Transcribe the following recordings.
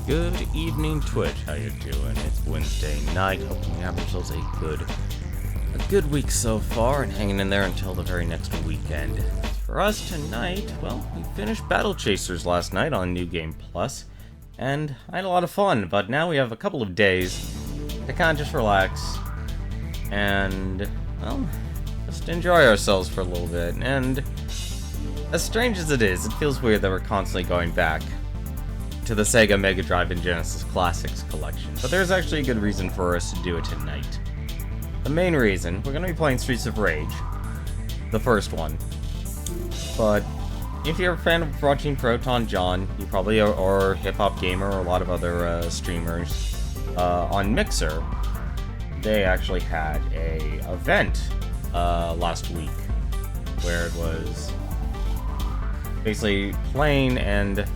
Good evening, Twitch. How you doing? It's Wednesday night. Hoping you have yourselves a good week so far, and hanging in there until the very next weekend. For us tonight, well, we finished Battle Chasers last night on New Game Plus, and I had a lot of fun. But now we have a couple of days to kind of just relax and, well, just enjoy ourselves for a little bit. And as strange as it is, it feels weird that we're constantly going back to the Sega Mega Drive and Genesis Classics collection, but there's actually a good reason for us to do it tonight. The main reason, we're going to be playing Streets of Rage, the first one. But if you're a fan of watching Proton John, you probably are, or Hip Hop Gamer, or a lot of other streamers on Mixer, they actually had a event last week where it was basically playing and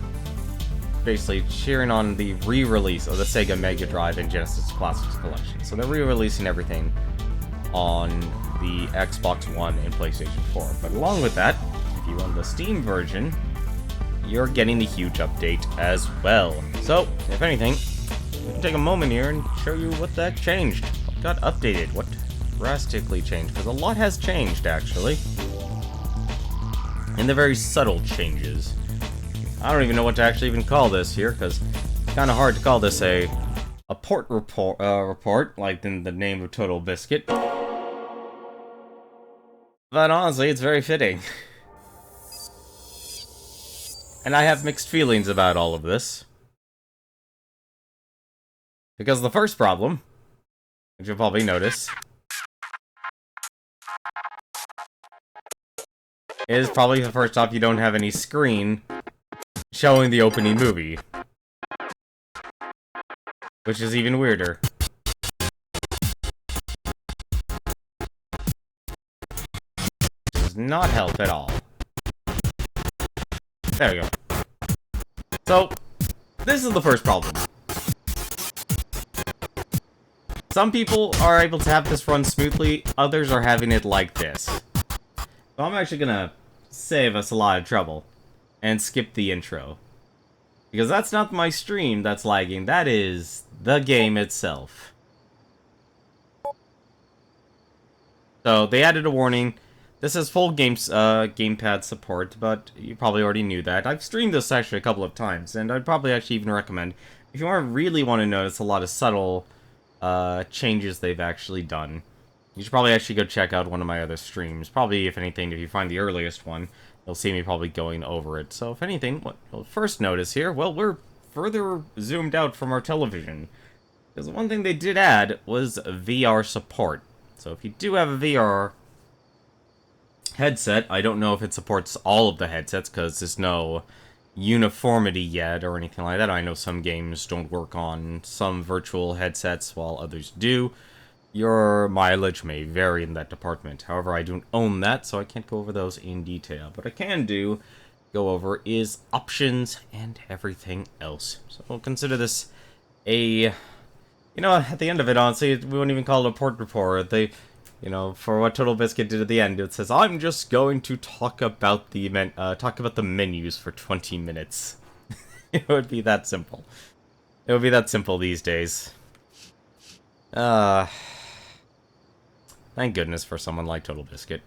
basically cheering on the re-release of the Sega Mega Drive and Genesis Classics collection. So they're re-releasing everything on the Xbox One and PlayStation 4. But along with that, if you want the Steam version, you're getting the huge update as well. So, if anything, we can take a moment here and show you what that changed. What got updated, what drastically changed, because a lot has changed, actually. And they're very subtle changes. I don't even know what to actually even call this here, because it's kind of hard to call this a port report, like in the name of Total Biscuit. But honestly, it's very fitting. And I have mixed feelings about all of this. Because the first problem, which you'll probably notice, is probably the first off, you don't have any screen showing the opening movie. Which is even weirder. Does not help at all. There we go. So, this is the first problem. Some people are able to have this run smoothly, others are having it like this. So I'm actually gonna save us a lot of trouble and skip the intro. Because that's not my stream that's lagging, that is the game itself. So, they added a warning. This is full gamepad support, but you probably already knew that. I've streamed this actually a couple of times, and I'd probably actually even recommend, if you really want to notice a lot of subtle changes they've actually done, you should probably actually go check out one of my other streams. Probably, if anything, if you find the earliest one, you'll see me probably going over it. So, if anything, what you'll first notice here, well, we're further zoomed out from our television. Because one thing they did add was VR support. So, if you do have a VR headset, I don't know if it supports all of the headsets, because there's no uniformity yet or anything like that. I know some games don't work on some virtual headsets while others do. Your mileage may vary in that department. However, I don't own that, so I can't go over those in detail. What I can go over is options and everything else. So we'll consider this a, at the end of it, honestly, we wouldn't even call it a port report. For what Total Biscuit did at the end, it says, I'm just going to talk about the menus for 20 minutes. It would be that simple. It would be that simple these days. Thank goodness for someone like Total Biscuit.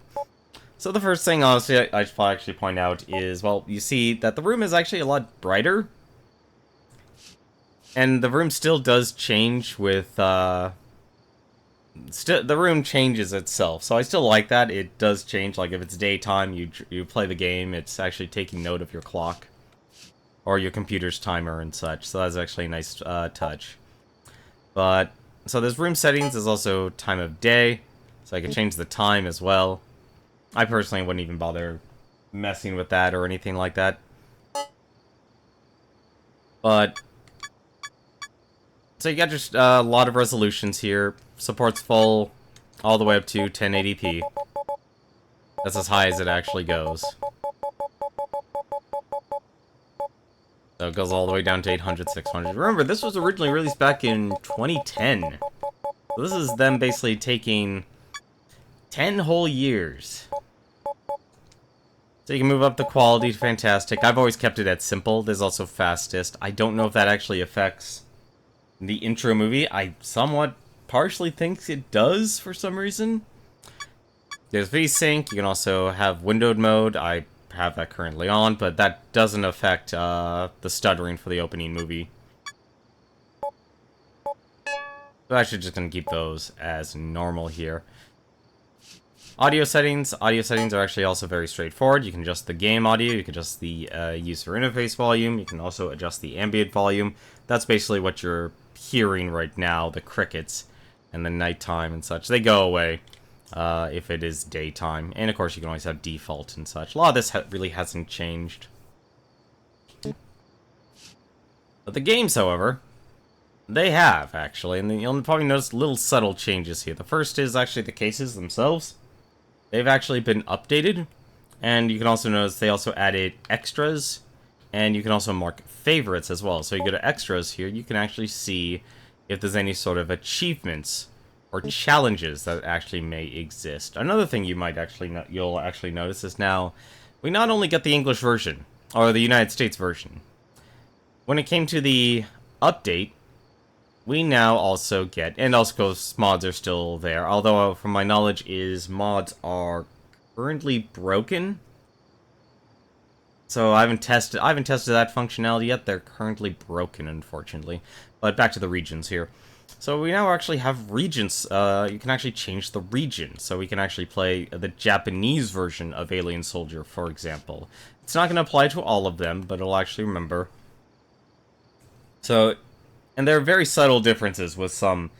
So the first thing, honestly, I should actually point out is, well, you see that the room is actually a lot brighter. And the room still does change with, the room changes itself. So I still like that. It does change. Like, if it's daytime, you play the game, it's actually taking note of your clock. Or your computer's timer and such. So that's actually a nice, touch. But, so there's room settings. There's also time of day. So I can change the time as well. I personally wouldn't even bother messing with that or anything like that. But, so you got just a lot of resolutions here. Supports full all the way up to 1080p. That's as high as it actually goes. So it goes all the way down to 800, 600. Remember, this was originally released back in 2010. So this is them basically taking 10 whole years So you can move up the quality to fantastic. I've always kept it at simple. There's also fastest. I don't know if that actually affects the intro movie. I somewhat partially think it does for some reason. There's VSync. You can also have windowed mode. I have that currently on, but that doesn't affect the stuttering for the opening movie. So I'm actually just going to keep those as normal here. Audio settings. Audio settings are actually also very straightforward. You can adjust the game audio. You can adjust the user interface volume. You can also adjust the ambient volume. That's basically what you're hearing right now, the crickets and the nighttime and such. They go away if it is daytime. And of course, you can always have default and such. A lot of this really hasn't changed. But the games, however, they have, actually. And you'll probably notice little subtle changes here. The first is actually the cases themselves. They've actually been updated, and you can also notice they also added extras, and you can also mark favorites as well. So you go to extras here, you can actually see if there's any sort of achievements or challenges that actually may exist. Another thing you might actually you'll actually notice is now we not only get the English version or the United States version. When it came to the update, we now also get, and also mods are still there, although from my knowledge is mods are currently broken. So I haven't tested that functionality yet. They're currently broken, unfortunately. But back to the regions here. So we now actually have regions. You can actually change the region. So we can actually play the Japanese version of Alien Soldier, for example. It's not going to apply to all of them, but it'll actually remember. So, and there are very subtle differences with some,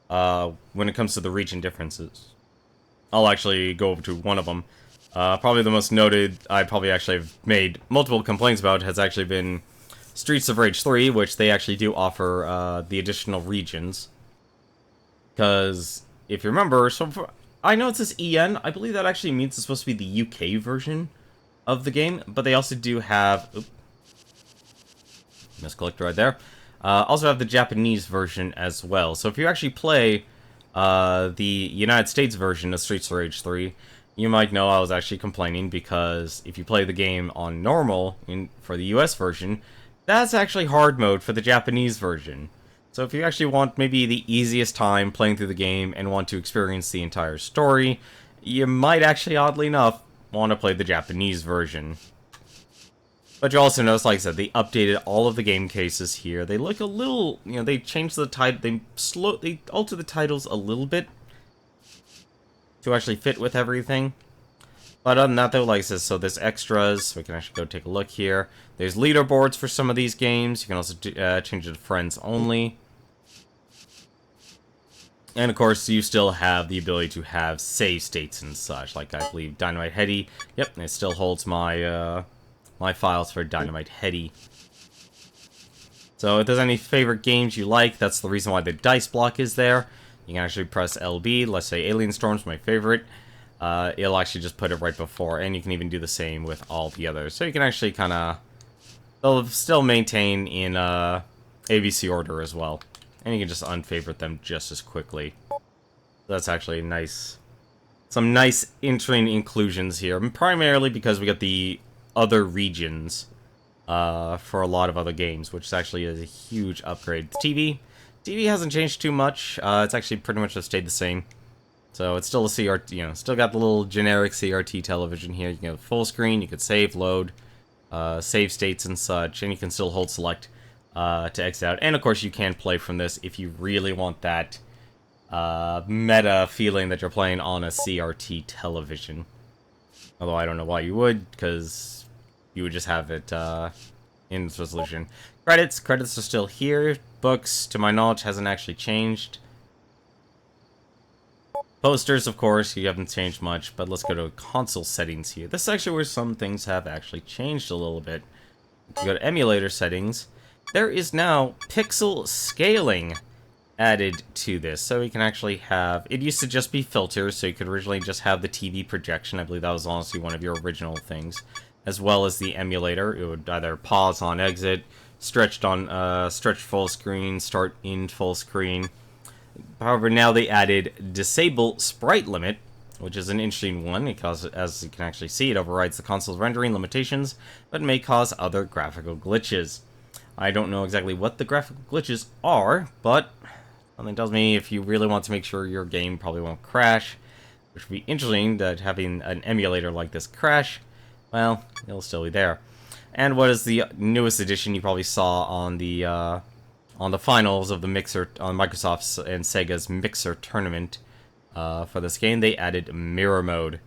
when it comes to the region differences. I'll actually go over to one of them. Probably the most noted, I probably actually have made multiple complaints about, has actually been Streets of Rage 3, which they actually do offer the additional regions. Because, if you remember, I know it says EN, I believe that actually means it's supposed to be the UK version of the game, but they also do have... Oops, misclicked right there. Also have the Japanese version as well. So if you actually play the United States version of Streets of Rage 3, you might know I was actually complaining because if you play the game on normal for the US version, that's actually hard mode for the Japanese version. So if you actually want maybe the easiest time playing through the game and want to experience the entire story, you might actually, oddly enough, want to play the Japanese version. But you also notice, like I said, they updated all of the game cases here. They look a little, they changed the title, they alter the titles a little bit to actually fit with everything. But other than that, though, like I said, so there's extras. So we can actually go take a look here. There's leaderboards for some of these games. You can also change it to friends only. And of course, you still have the ability to have save states and such. Like I believe Dynamite Heady. Yep, it still holds my my files for Dynamite Heady. So if there's any favorite games you like, that's the reason why the dice block is there. You can actually press LB. Let's say Alien Storm's my favorite. It'll actually just put it right before, and you can even do the same with all the others. So you can actually kind of... They'll still maintain in ABC order as well. And you can just unfavorite them just as quickly. That's actually nice. Some nice entering inclusions here. Primarily because we got the other regions for a lot of other games, which actually is a huge upgrade. TV hasn't changed too much. It's actually pretty much just stayed the same. So it's still a CRT, still got the little generic CRT television here. You can go full screen, you could save, load, save states and such, and you can still hold select to exit out. And of course you can play from this if you really want that meta feeling that you're playing on a CRT television. Although I don't know why you would, because you would just have it in this resolution. Credits are still here. Books, to my knowledge, hasn't actually changed. Posters, of course, you haven't changed much, but let's go to console settings here. This is actually where some things have actually changed a little bit. If you go to emulator settings, there is now pixel scaling added to this. So we can actually have... It used to just be filters, so you could originally just have the TV projection. I believe that was honestly one of your original things. As well as the emulator. It would either pause on exit, stretch full screen, start in full screen. However, now they added disable sprite limit, which is an interesting one because, as you can actually see, it overrides the console's rendering limitations, but may cause other graphical glitches. I don't know exactly what the graphical glitches are, but something tells me if you really want to make sure your game probably won't crash, which would be interesting that having an emulator like this crash, well, it'll still be there. And what is the newest edition you probably saw on the finals of the Mixer, on Microsoft's and Sega's Mixer tournament for this game? They added mirror mode.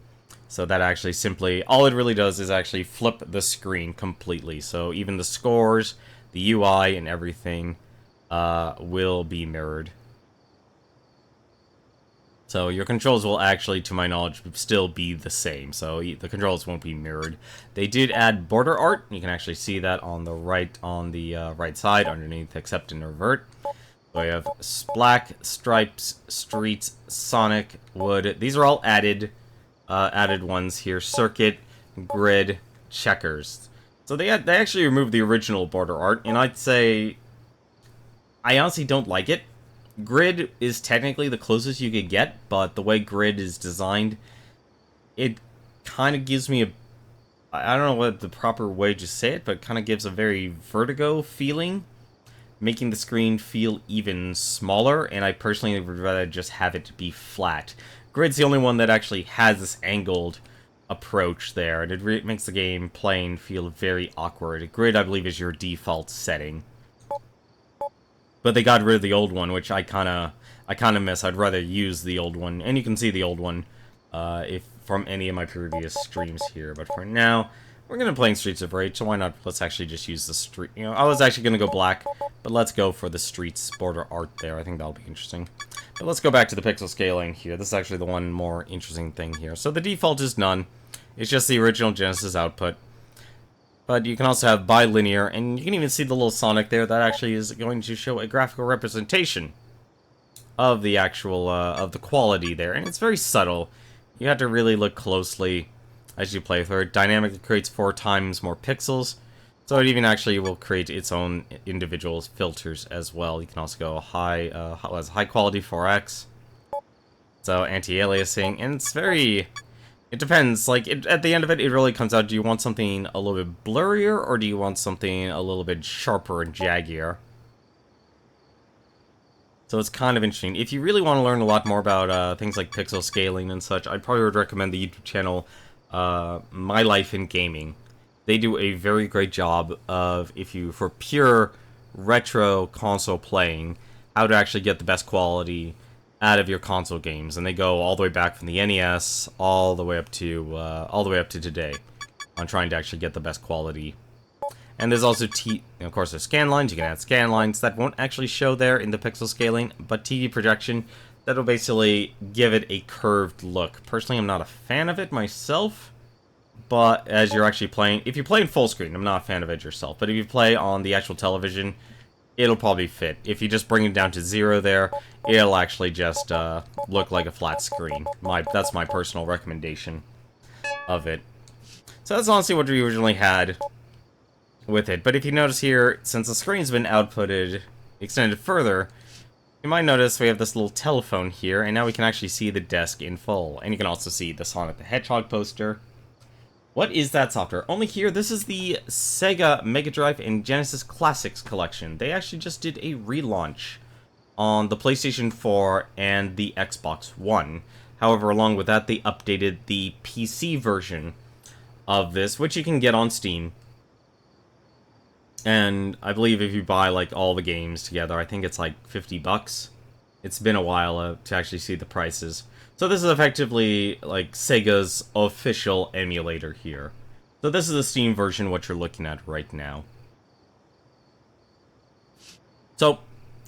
So that actually simply, all it really does is actually flip the screen completely. So even the scores, the UI, and everything will be mirrored. So your controls will actually, to my knowledge, still be the same. So the controls won't be mirrored. They did add border art. You can actually see that on the right right side underneath accept and revert. So we have black, stripes, streets, Sonic, wood. These are all added ones here. Circuit, grid, checkers. So they actually removed the original border art, and I'd say I honestly don't like it. Grid is technically the closest you could get, but the way grid is designed, it kind of gives me I don't know what the proper way to say it, but it kind of gives a very vertigo feeling, making the screen feel even smaller, and I personally would rather just have it be flat. Grid's the only one that actually has this angled approach there, and it makes the game playing feel very awkward. Grid, I believe, is your default setting. But they got rid of the old one, which I kind of miss. I'd rather use the old one, and you can see the old one if from any of my previous streams here. But for now, we're gonna play Streets of Rage, so why not? Let's actually just use the street. You know, I was actually gonna go black, but let's go for the streets border art there. I think that'll be interesting. But let's go back to the pixel scaling here. This is actually the one more interesting thing here. So the default is none. It's just the original Genesis output. But you can also have bilinear, and you can even see the little Sonic there. That actually is going to show a graphical representation of the actual, of the quality there. And it's very subtle. You have to really look closely as you play through it. Dynamically creates 4 times more pixels. So it even actually will create its own individual filters as well. You can also go high quality 4x. So anti-aliasing, and it's very... It depends, like, at the end of it, it really comes out, do you want something a little bit blurrier, or do you want something a little bit sharper and jaggier? So it's kind of interesting. If you really want to learn a lot more about things like pixel scaling and such, I probably would recommend the YouTube channel, My Life in Gaming. They do a very great job of, for pure retro console playing, how to actually get the best quality out of your console games, and they go all the way back from the NES all the way up to today on trying to actually get the best quality. And there's also of course there's scan lines. You can add scan lines that won't actually show there in the pixel scaling, but TV projection that'll basically give it a curved look. Personally, I'm not a fan of it myself, but as you're actually playing, if you play in full screen, I'm not a fan of it yourself, but if you play on the actual television, it'll probably fit. If you just bring it down to 0 there, it'll actually just look like a flat screen. That's my personal recommendation of it. So that's honestly what we originally had with it. But if you notice here, since the screen's been extended further, you might notice we have this little telephone here, and now we can actually see the desk in full. And you can also see the Sonic the Hedgehog poster. What is that software? Only here, this is the Sega Mega Drive and Genesis Classics collection. They actually just did a relaunch on the PlayStation 4 and the Xbox One. However, along with that, they updated the PC version of this, which you can get on Steam. And I believe if you buy, like, all the games together, I think it's like $50. It's been a while to actually see the prices. So this is effectively, like, Sega's official emulator here. So this is the Steam version, what you're looking at right now. So,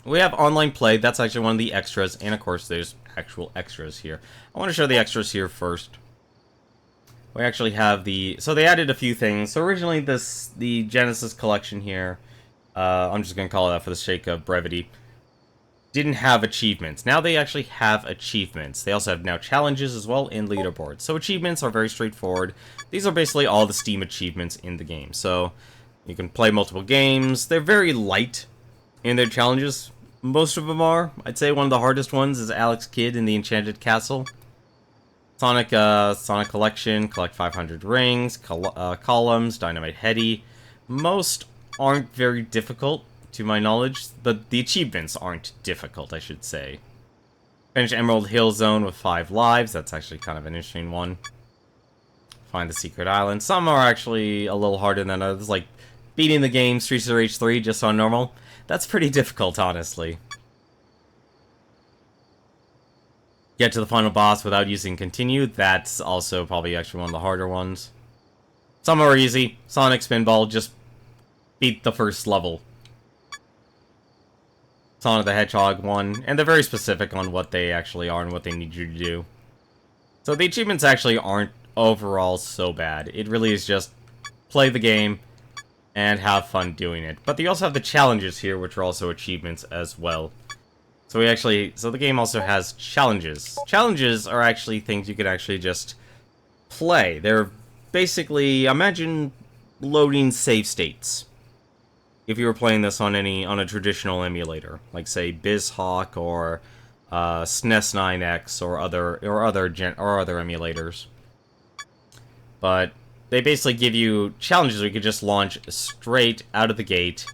we have online play. That's actually one of the extras. And, of course, there's actual extras here. I want to show the extras here first. We actually have so they added a few things. So originally, the Genesis collection here, I'm just going to call it that for the sake of brevity, didn't have achievements. Now they actually have achievements. They also have now challenges as well in leaderboards. So achievements are very straightforward. These are basically all the Steam achievements in the game. So you can play multiple games. They're very light in their challenges. Most of them are. I'd say one of the hardest ones is Alex Kidd in the Enchanted Castle. Sonic Collection, collect 500 rings, columns, Dynamite Heady. Most aren't very difficult, to my knowledge, but the achievements aren't difficult, I should say. Finish Emerald Hill Zone with 5 lives, that's actually kind of an interesting one. Find the Secret Island. Some are actually a little harder than others, like beating the game Streets of Rage 3 just on normal. That's pretty difficult, honestly. Get to the final boss without using continue, that's also probably actually one of the harder ones. Some are easy. Sonic Spinball, just beat the first level. Sonic the Hedgehog one, and they're very specific on what they actually are and what they need you to do. So the achievements actually aren't overall so bad. It really is just play the game and have fun doing it. But you also have the challenges here, which are also achievements as well. So the game also has challenges. Challenges are actually things you can actually just play. They're basically, imagine loading save states. If you were playing this on a traditional emulator, like say BizHawk or SNES 9X or other emulators. But they basically give you challenges where you could just launch straight out of the gate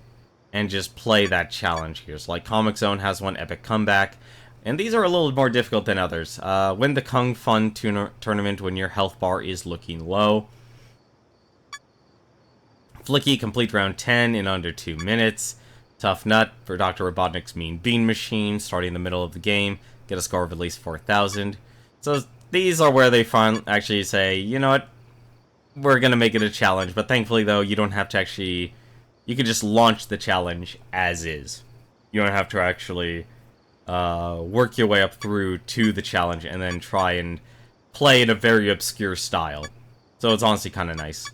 and just play that challenge here. So like Comic Zone has one, Epic Comeback, and these are a little more difficult than others. Win the Kung Fun tournament when your health bar is looking low. Flicky, complete round 10 in under 2 minutes. Tough Nut for Dr. Robotnik's Mean Bean Machine, starting in the middle of the game. Get a score of at least 4,000. So these are where they actually say, you know what, we're going to make it a challenge. But thankfully, though, you don't have to actually... You can just launch the challenge as is. You don't have to actually work your way up through to the challenge and then try and play in a very obscure style. So it's honestly kind of nice.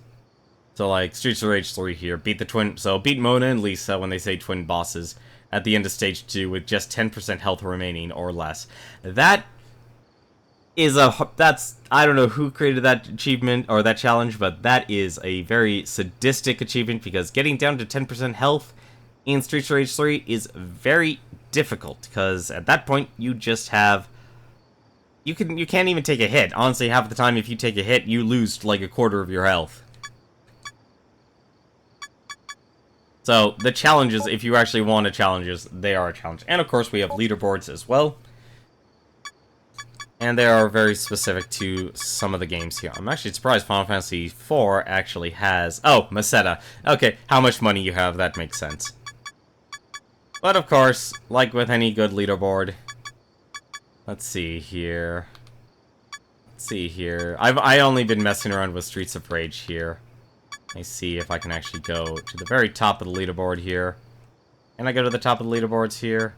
So like Streets of Rage 3 here, beat Mona and Lisa when they say twin bosses at the end of stage 2 with just 10% health remaining or less. That is I don't know who created that achievement or that challenge, but that is a very sadistic achievement because getting down to 10% health in Streets of Rage 3 is very difficult because at that point you just have you can't even take a hit. Honestly, half the time if you take a hit, you lose like a quarter of your health. So, the challenges, if you actually want challenges, they are a challenge. And of course, we have leaderboards as well. And they are very specific to some of the games here. I'm actually surprised Final Fantasy IV actually has... Oh, Meseta. Okay, how much money you have, that makes sense. But of course, like with any good leaderboard... Let's see here. I only been messing around with Streets of Rage here. Let me see if I can actually go to the very top of the leaderboard here. Can I go to the top of the leaderboards here?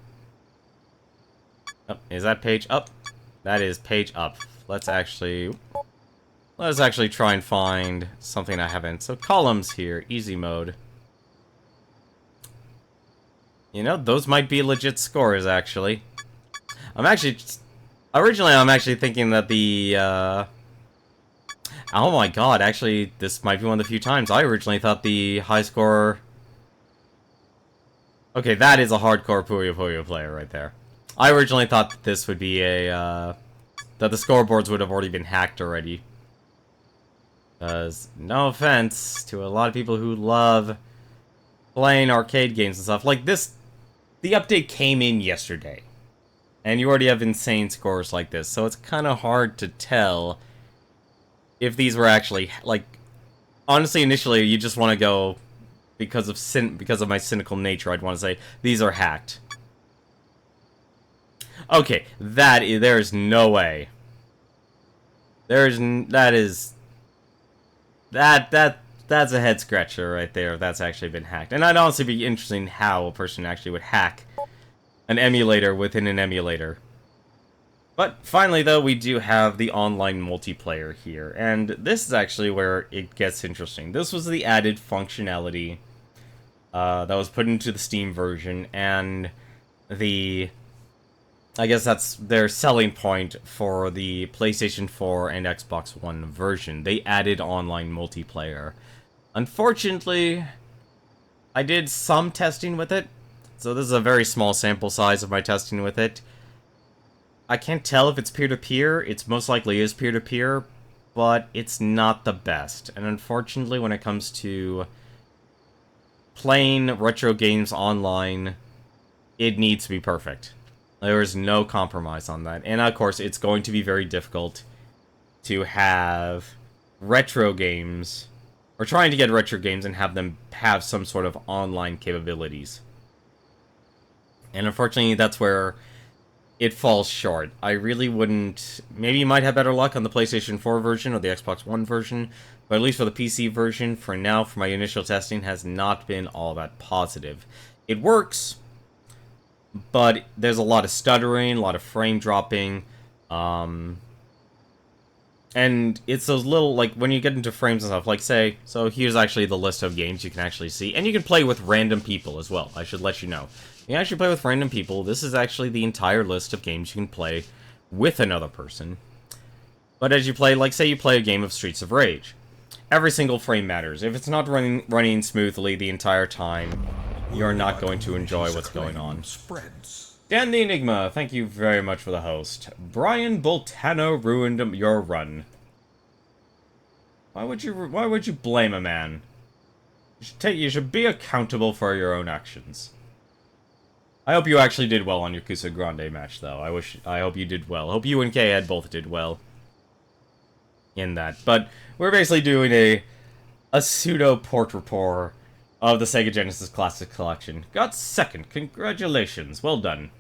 Oh, is that page up? That is page up. Let's actually try and find something I haven't. So columns here, easy mode. You know, those might be legit scores, actually. Originally I'm actually thinking that the, oh my god, actually, this might be one of the few times. I originally thought the high score... Okay, that is a hardcore Puyo Puyo player right there. I originally thought that this would be a, that the scoreboards would have already been hacked already. Because, no offense to a lot of people who love playing arcade games and stuff, like this, the update came in yesterday. And you already have insane scores like this, so it's kind of hard to tell if these were actually, like, honestly, initially, you just want to go, because of my cynical nature, I'd want to say, these are hacked. Okay, there's no way. That's a head scratcher right there, if that's actually been hacked. And I'd honestly be interested in how a person actually would hack an emulator within an emulator. But finally, though, we do have the online multiplayer here, and this is actually where it gets interesting. This was the added functionality that was put into the Steam version, and I guess that's their selling point for the PlayStation 4 and Xbox One version. They added online multiplayer. Unfortunately, I did some testing with it, so this is a very small sample size of my testing with it. I can't tell if it's peer-to-peer. It's most likely is peer-to-peer, but it's not the best. And unfortunately, when it comes to playing retro games online, it needs to be perfect. There is no compromise on that. And of course, it's going to be very difficult to have retro games, or trying to get retro games and have them have some sort of online capabilities. And unfortunately, that's where it falls short. I really wouldn't... Maybe you might have better luck on the PlayStation 4 version or the Xbox One version, but at least for the PC version, for now, for my initial testing, has not been all that positive. It works, but there's a lot of stuttering, a lot of frame dropping, and it's those little, like, when you get into frames and stuff, like, say, so here's actually the list of games you can actually see, and you can play with random people as well, I should let you know. You can actually play with random people. This is actually the entire list of games you can play with another person. But as you play, like, say you play a game of Streets of Rage, every single frame matters. If it's not running smoothly the entire time, you're not going to enjoy what's going on. Dan the Enigma, thank you very much for the host. Brian Boltano ruined your run. Why would you blame a man? You should be accountable for your own actions. I hope you actually did well on your Kusa Grande match, though. I hope you did well. I hope you and K-Head both did well in that. But we're basically doing a pseudo port report of the Sega Genesis Classic Collection. Got second. Congratulations. Well done.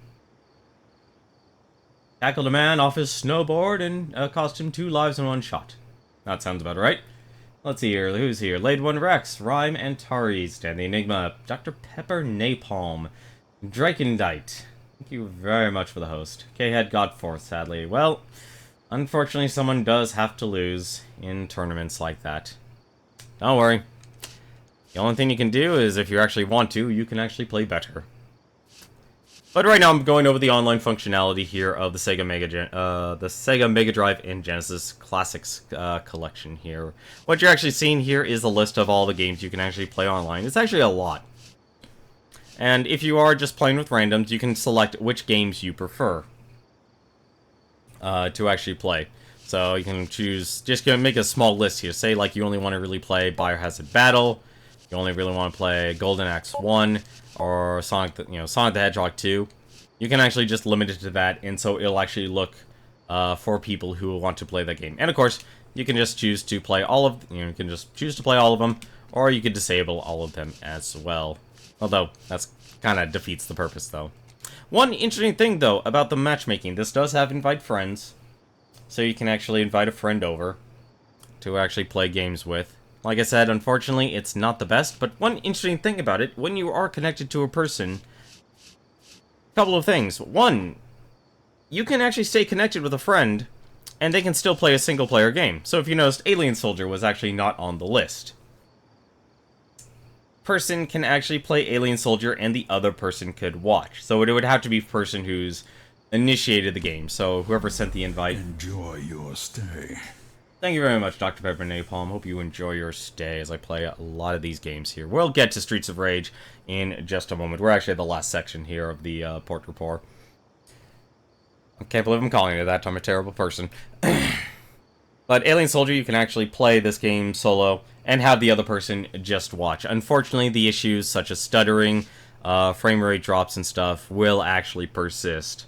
Tackled a man off his snowboard and cost him 2 lives in 1 shot. That sounds about right. Let's see here. Who's here? Laid One Rex, Rhyme and Tari, Stan the Enigma, Dr. Pepper Napalm, Drakendite. Thank you very much for the host. K-Head got 4th, sadly. Well, unfortunately, someone does have to lose in tournaments like that. Don't worry. The only thing you can do is, if you actually want to, you can actually play better. But right now, I'm going over the online functionality here of the Sega Mega Drive and Genesis Classics collection here. What you're actually seeing here is a list of all the games you can actually play online. It's actually a lot. And if you are just playing with randoms, you can select which games you prefer to actually play. So you can choose, just gonna make a small list here. Say like you only want to really play Biohazard Battle, you only really want to play Golden Axe 1, or Sonic the Hedgehog 2. You can actually just limit it to that, and so it'll actually look for people who want to play that game. And of course, you can just choose to play all of, you can just choose to play all of them, or you could disable all of them as well. Although, that's kind of defeats the purpose, though. One interesting thing, though, about the matchmaking. This does have invite friends. So you can actually invite a friend over to actually play games with. Like I said, unfortunately, it's not the best. But one interesting thing about it, when you are connected to a person, a couple of things. One, you can actually stay connected with a friend, and they can still play a single-player game. So if you noticed, Alien Soldier was actually not on the list. Person can actually play Alien Soldier and the other person could watch. So it would have to be the person who's initiated the game. So whoever sent the invite. Enjoy your stay. Thank you very much, Dr. Pepper Napalm. Hope you enjoy your stay as I play a lot of these games here. We'll get to Streets of Rage in just a moment. We're actually at the last section here of the port report. I can't believe I'm calling it that. I'm a terrible person. But Alien Soldier, you can actually play this game solo and have the other person just watch. Unfortunately, the issues such as stuttering, frame rate drops and stuff will actually persist,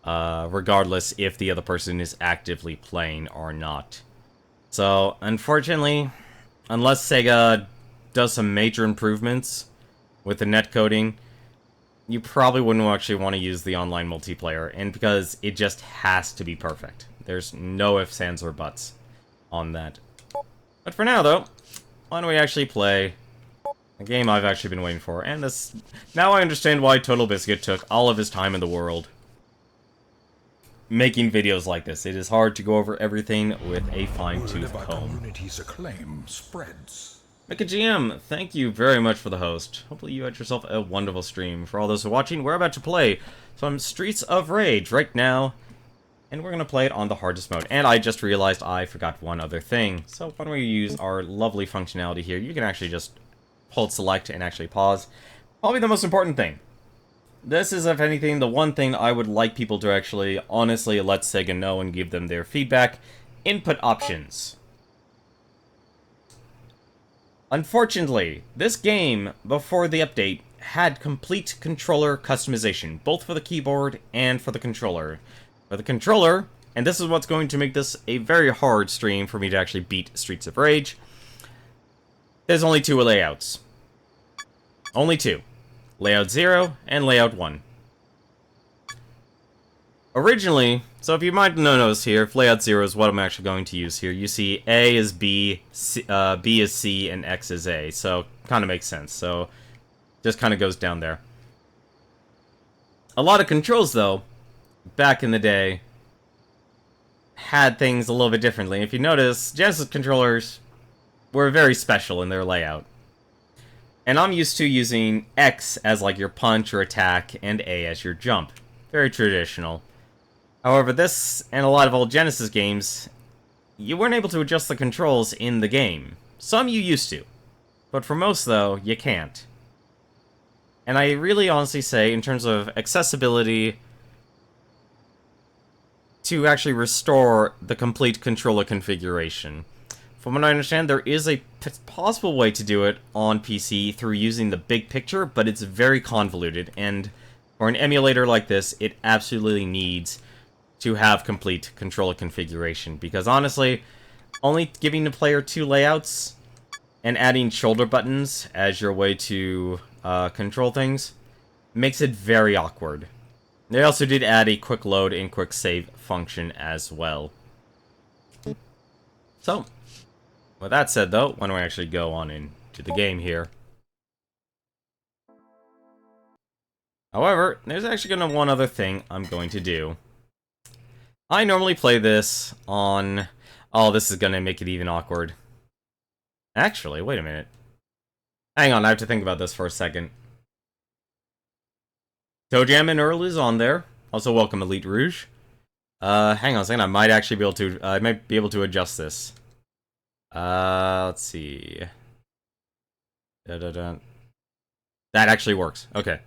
regardless if the other person is actively playing or not. So, unfortunately, unless Sega does some major improvements with the netcoding, you probably wouldn't actually want to use the online multiplayer, and because it just has to be perfect. There's no ifs, ands, or buts on that. But for now, though, why don't we actually play a game I've actually been waiting for. And this, now I understand why Total Biscuit took all of his time in the world making videos like this. It is hard to go over everything with a fine-tooth comb. Community's acclaim spreads. Mika GM, thank you very much for the host. Hopefully you had yourself a wonderful stream. For all those who are watching, we're about to play some Streets of Rage right now. And we're going to play it on the hardest mode. And I just realized I forgot one other thing. So why don't we use our lovely functionality here. You can actually just hold select and actually pause. Probably the most important thing. this is, if anything, the one thing I would like people to actually honestly let Sega know and give them their feedback. Input options. Unfortunately, this game, before the update, had complete controller customization, both for the keyboard and for the controller. For the controller, and this is what's going to make this a very hard stream for me to actually beat Streets of Rage, there's only two layouts. Only two. Layout 0 and Layout 1. Originally, so if you might notice here, if Layout 0 is what I'm actually going to use here, you see A is B, B is C, and X is A, so kind of makes sense. So, just kind of goes down there. A lot of controls, though, back in the day, had things a little bit differently. If you notice, Genesis controllers were very special in their layout. And I'm used to using X as like your punch or attack, and A as your jump. Very traditional. However, this and a lot of old Genesis games, you weren't able to adjust the controls in the game. Some you used to. But for most, though, you can't. And I really honestly say, in terms of accessibility, to actually restore the complete controller configuration. From what I understand, there is a possible way to do it on PC through using the big picture, but it's very convoluted, and for an emulator like this, it absolutely needs to have complete controller configuration, because honestly, only giving the player two layouts and adding shoulder buttons as your way to control things makes it very awkward. They also did add a quick load and quick save function as well. So, with that said, though, why don't we actually go on into the game here. However, there's actually going to be one other thing I'm going to do. I normally play this on... Oh, this is going to make it even awkward. Actually, wait a minute. Hang on, I have to think about this for a second. Toe Jam and Earl is on there. Also, welcome Elite Rouge. Hang on a second, I might actually be able to... I might be able to adjust this. Let's see. That actually works. Okay.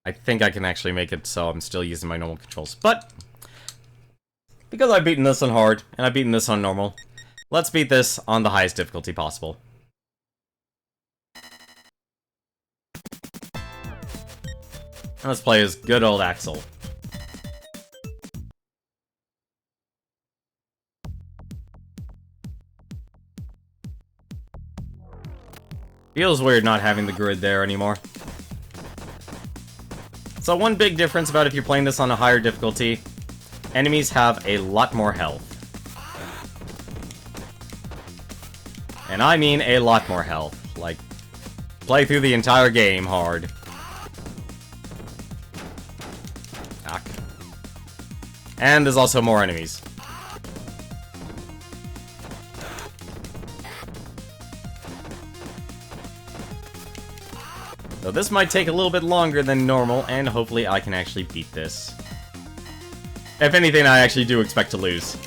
I think I can actually make it so I'm still using my normal controls. But, because I've beaten this on hard, and I've beaten this on normal, let's beat this on the highest difficulty possible. And let's play as good old Axel. Feels weird not having the grid there anymore. So one big difference about if you're playing this on a higher difficulty, enemies have a lot more health. And I mean a lot more health. Like, play through the entire game hard. Ah. And there's also more enemies. So this might take a little bit longer than normal, and hopefully I can actually beat this. If anything, I actually do expect to lose.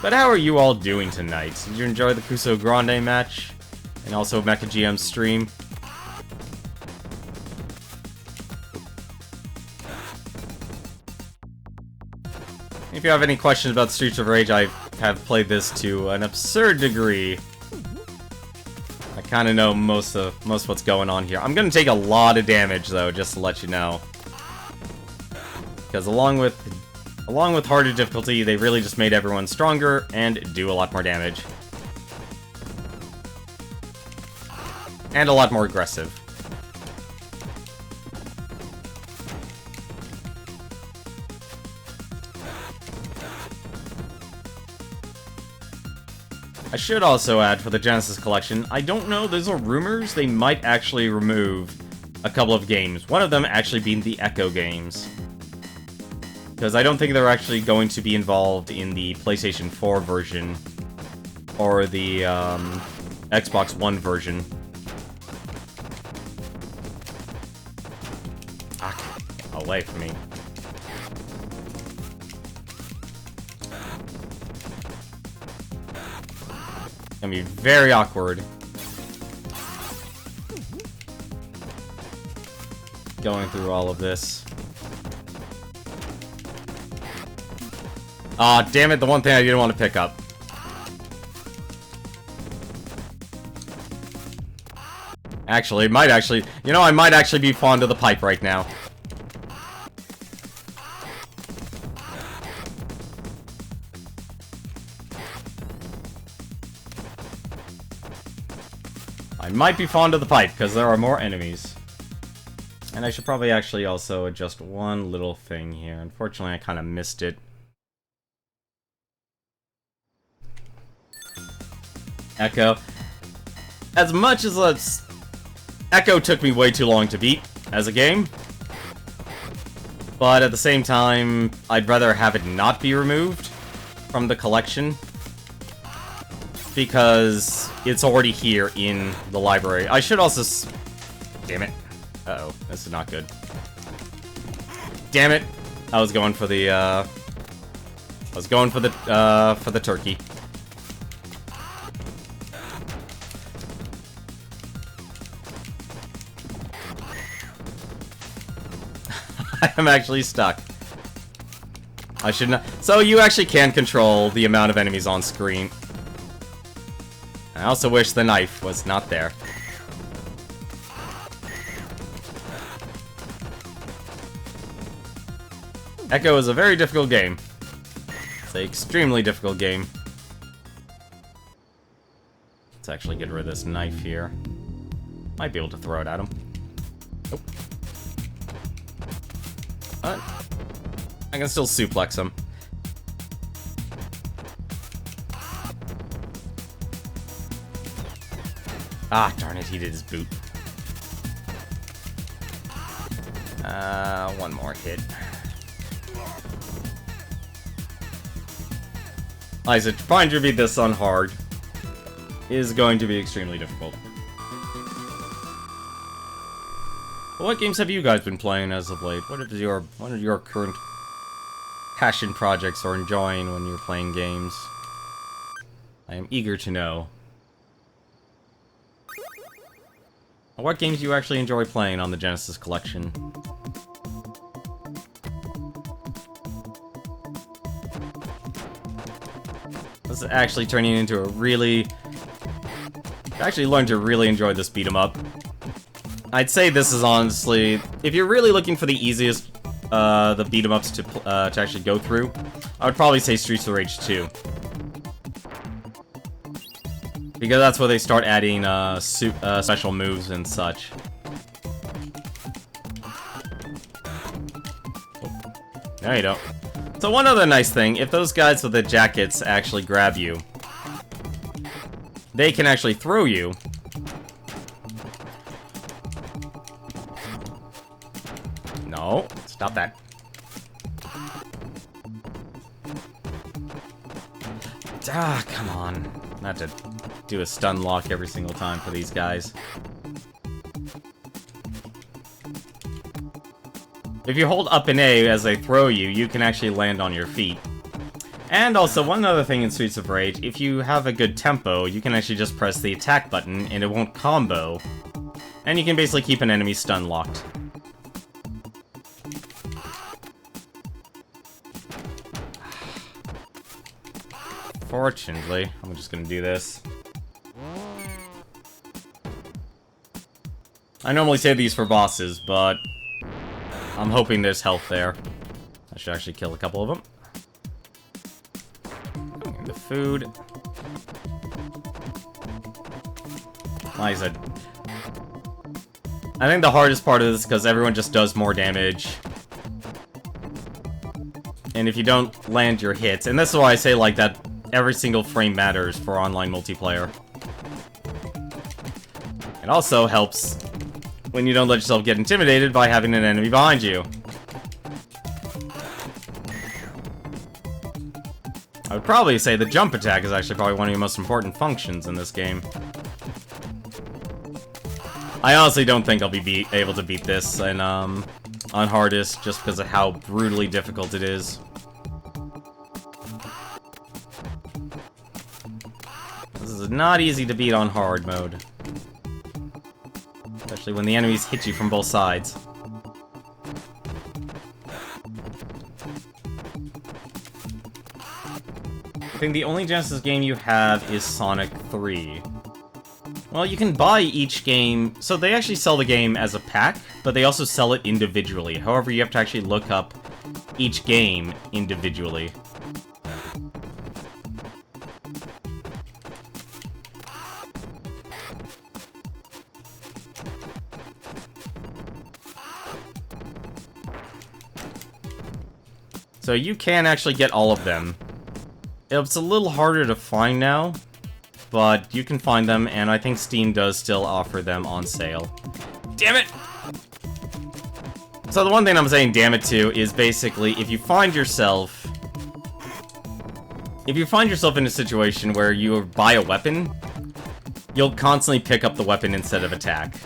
But how are you all doing tonight? Did you enjoy the Kuso Grande match? And also Mecha GM's stream? If you have any questions about Streets of Rage, I have played this to an absurd degree. I kind of know most what's going on here. I'm going to take a lot of damage, though, just to let you know. Because along with harder difficulty, they really just made everyone stronger and do a lot more damage. And a lot more aggressive. I should also add for the Genesis collection, I don't know, there's rumors they might actually remove a couple of games. One of them actually being the Echo games. Because I don't think they're actually going to be involved in the PlayStation 4 version or the Xbox One version. Ah, away from me. It's gonna be very awkward. going through all of this. Aw, damn it, the one thing I didn't want to pick up. Actually, I might actually be fond of the pipe right now. I might be fond of the pipe, because there are more enemies. And I should probably actually also adjust one little thing here. Unfortunately, I kind of missed it. Echo. As much as Echo took me way too long to beat as a game, but at the same time, I'd rather have it not be removed from the collection, because it's already here in the library. I should also damn it. Uh-oh, this is not good. Damn it! I was going for the, for the turkey. I'm actually stuck. I should not. So you actually can control the amount of enemies on screen. I also wish the knife was not there. Echo is a very difficult game. It's an extremely difficult game. Let's actually get rid of this knife here. Might be able to throw it at him. Nope. But I can still suplex him. Ah, darn it, he did his boot. One more hit. Like I said, trying to beat this on hard is going to be extremely difficult. What games have you guys been playing as of late? What are your current passion projects or enjoying when you're playing games? I am eager to know. What games do you actually enjoy playing on the Genesis collection? This is actually turning into a really... I actually learned to really enjoy this beat 'em up. I'd say this is honestly, if you're really looking for the easiest, the beat 'em ups to actually go through, I would probably say Streets of Rage 2. Because that's where they start adding special moves and such. No, you don't. So one other nice thing, if those guys with the jackets actually grab you, they can actually throw you. No, stop that. Ah, come on. Not to do a stun lock every single time for these guys. If you hold up and A as they throw you, you can actually land on your feet. And also, one other thing in Streets of Rage, if you have a good tempo, you can actually just press the attack button and it won't combo. And you can basically keep an enemy stun locked. Fortunately, I'm just gonna do this. I normally save these for bosses, but I'm hoping there's health there. I should actually kill a couple of them. And the food. Like I said, I think the hardest part of this is because everyone just does more damage. And if you don't land your hits, and this is why I say like that every single frame matters for online multiplayer. It also helps when you don't let yourself get intimidated by having an enemy behind you. I would probably say the jump attack is actually probably one of your most important functions in this game. I honestly don't think I'll be able to beat this on hardest just because of how brutally difficult it is. This is not easy to beat on hard mode. Especially when the enemies hit you from both sides. I think the only Genesis game you have is Sonic 3. Well, you can buy each game... So they actually sell the game as a pack, but they also sell it individually. However, you have to actually look up each game individually. So you can actually get all of them. It's a little harder to find now, but you can find them, and I think Steam does still offer them on sale. Damn it! So the one thing I'm saying damn it to is basically if you find yourself in a situation where you buy a weapon, you'll constantly pick up the weapon instead of attack.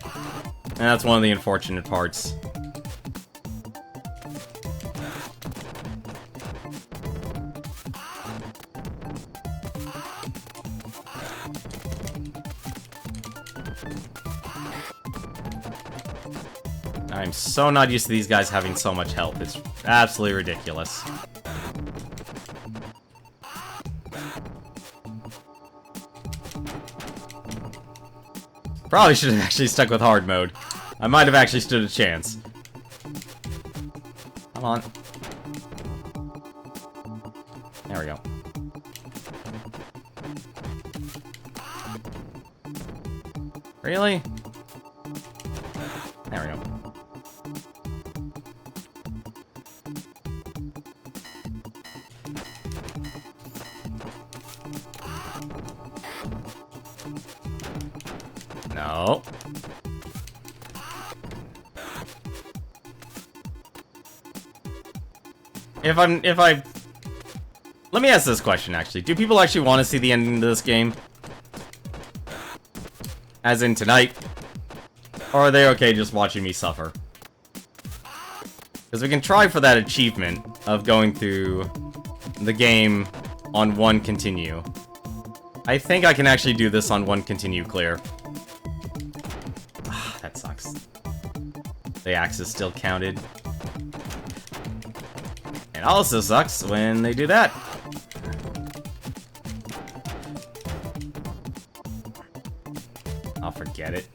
And that's one of the unfortunate parts. I'm so not used to these guys having so much health. It's absolutely ridiculous. Probably should have actually stuck with hard mode. I might have actually stood a chance. Come on. There we go. Really? There we go. No. Let me ask this question, actually. Do people actually want to see the ending of this game? As in tonight? Or are they okay just watching me suffer? Because we can try for that achievement of going through the game on one continue. I think I can actually do this on one continue clear. Ah, that sucks. The axe is still counted. And also sucks when they do that. I'll forget it.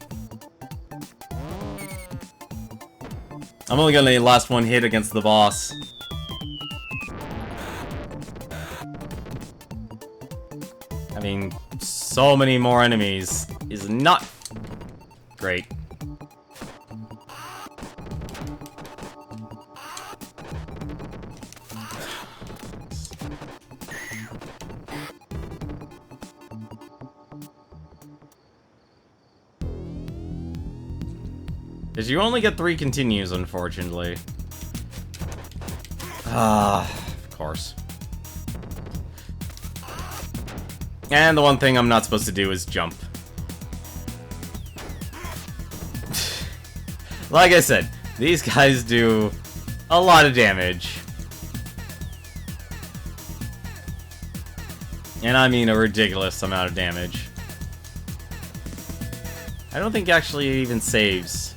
I'm only gonna last one hit against the boss. Having so many more enemies is not great. Because you only get 3 continues, unfortunately. Ah, of course. And the one thing I'm not supposed to do is jump. Like I said, these guys do a lot of damage. And I mean a ridiculous amount of damage. I don't think it actually even saves.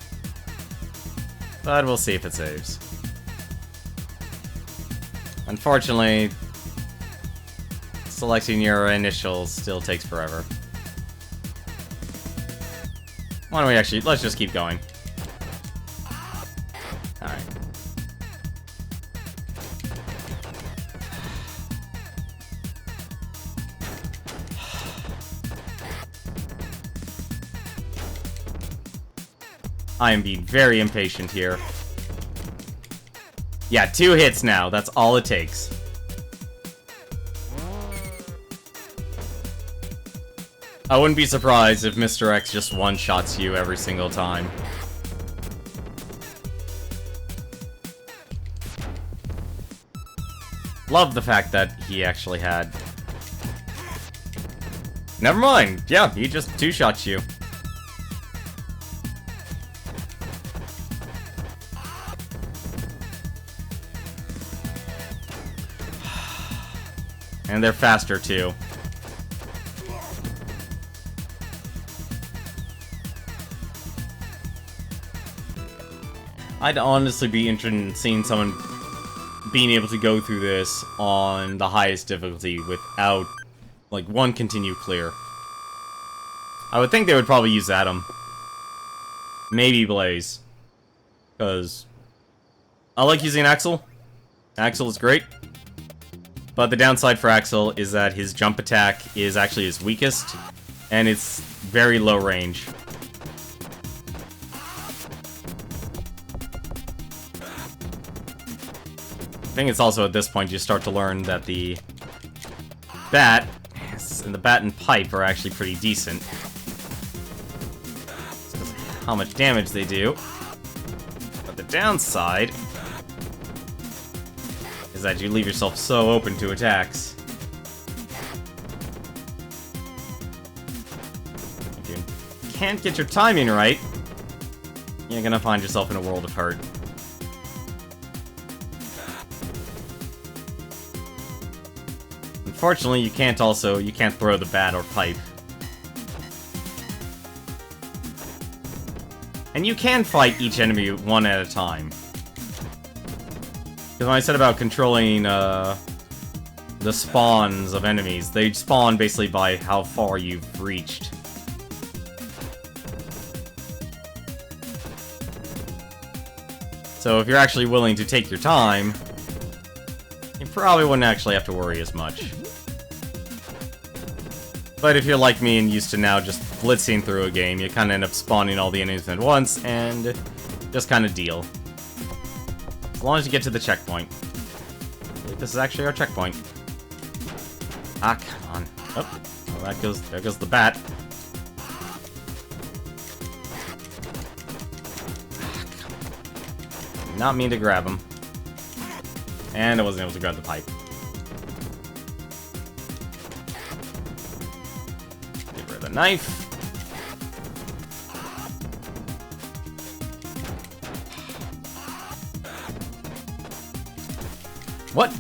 But we'll see if it saves. Unfortunately, selecting your initials still takes forever. Why don't we actually... Let's just keep going. Alright. I am being very impatient here. Yeah, 2 hits now. That's all it takes. I wouldn't be surprised if Mr. X just one-shots you every single time. Love the fact that he actually had... Never mind. Yeah, he just 2-shots you. And they're faster, too. I'd honestly be interested in seeing someone being able to go through this on the highest difficulty without, like, one continue clear. I would think they would probably use Atom. Maybe Blaze. Because I like using Axel. Axel is great. But the downside for Axel is that his jump attack is actually his weakest, and it's very low range. I think it's also at this point you start to learn that the bat and the bat and pipe are actually pretty decent. Because of how much damage they do. But the downside is that you leave yourself so open to attacks. If you can't get your timing right, you're gonna find yourself in a world of hurt. Unfortunately, you can't throw the bat or pipe. And you can fight each enemy one at a time. Because when I said about controlling the spawns of enemies, they spawn basically by how far you've reached. So if you're actually willing to take your time, you probably wouldn't actually have to worry as much. But if you're like me and used to now just blitzing through a game, you kind of end up spawning all the enemies at once and just kind of deal. As long as you get to the checkpoint. I believe this is actually our checkpoint. Ah, come on. Oh, well, there goes the bat. Ah, come on. Did not mean to grab him. And I wasn't able to grab the pipe. Get rid of the knife. What?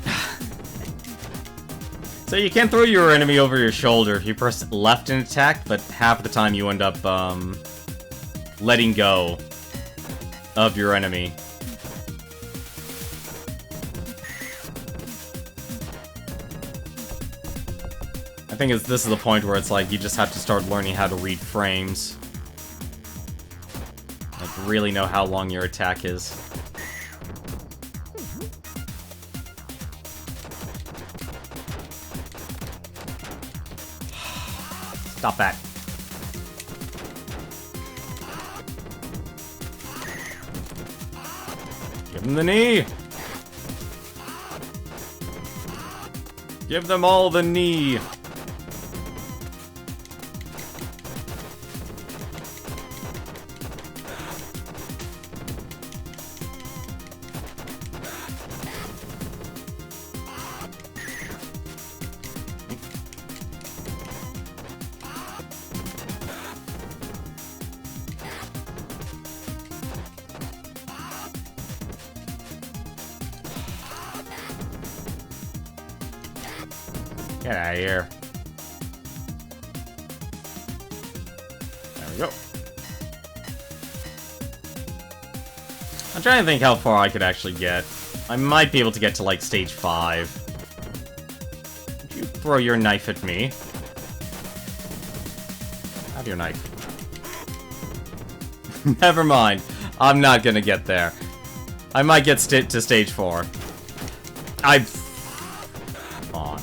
So you can throw your enemy over your shoulder if you press left in attack, but half the time you end up letting go of your enemy. I think this is the point where it's like you just have to start learning how to read frames. Like, really know how long your attack is. Stop that. Give him the knee! Give them all the knee! Get out of here. There we go. I'm trying to think how far I could actually get. I might be able to get to, like, stage 5. Would you throw your knife at me? Have your knife. Never mind. I'm not gonna get there. I might get to stage 4. Come on.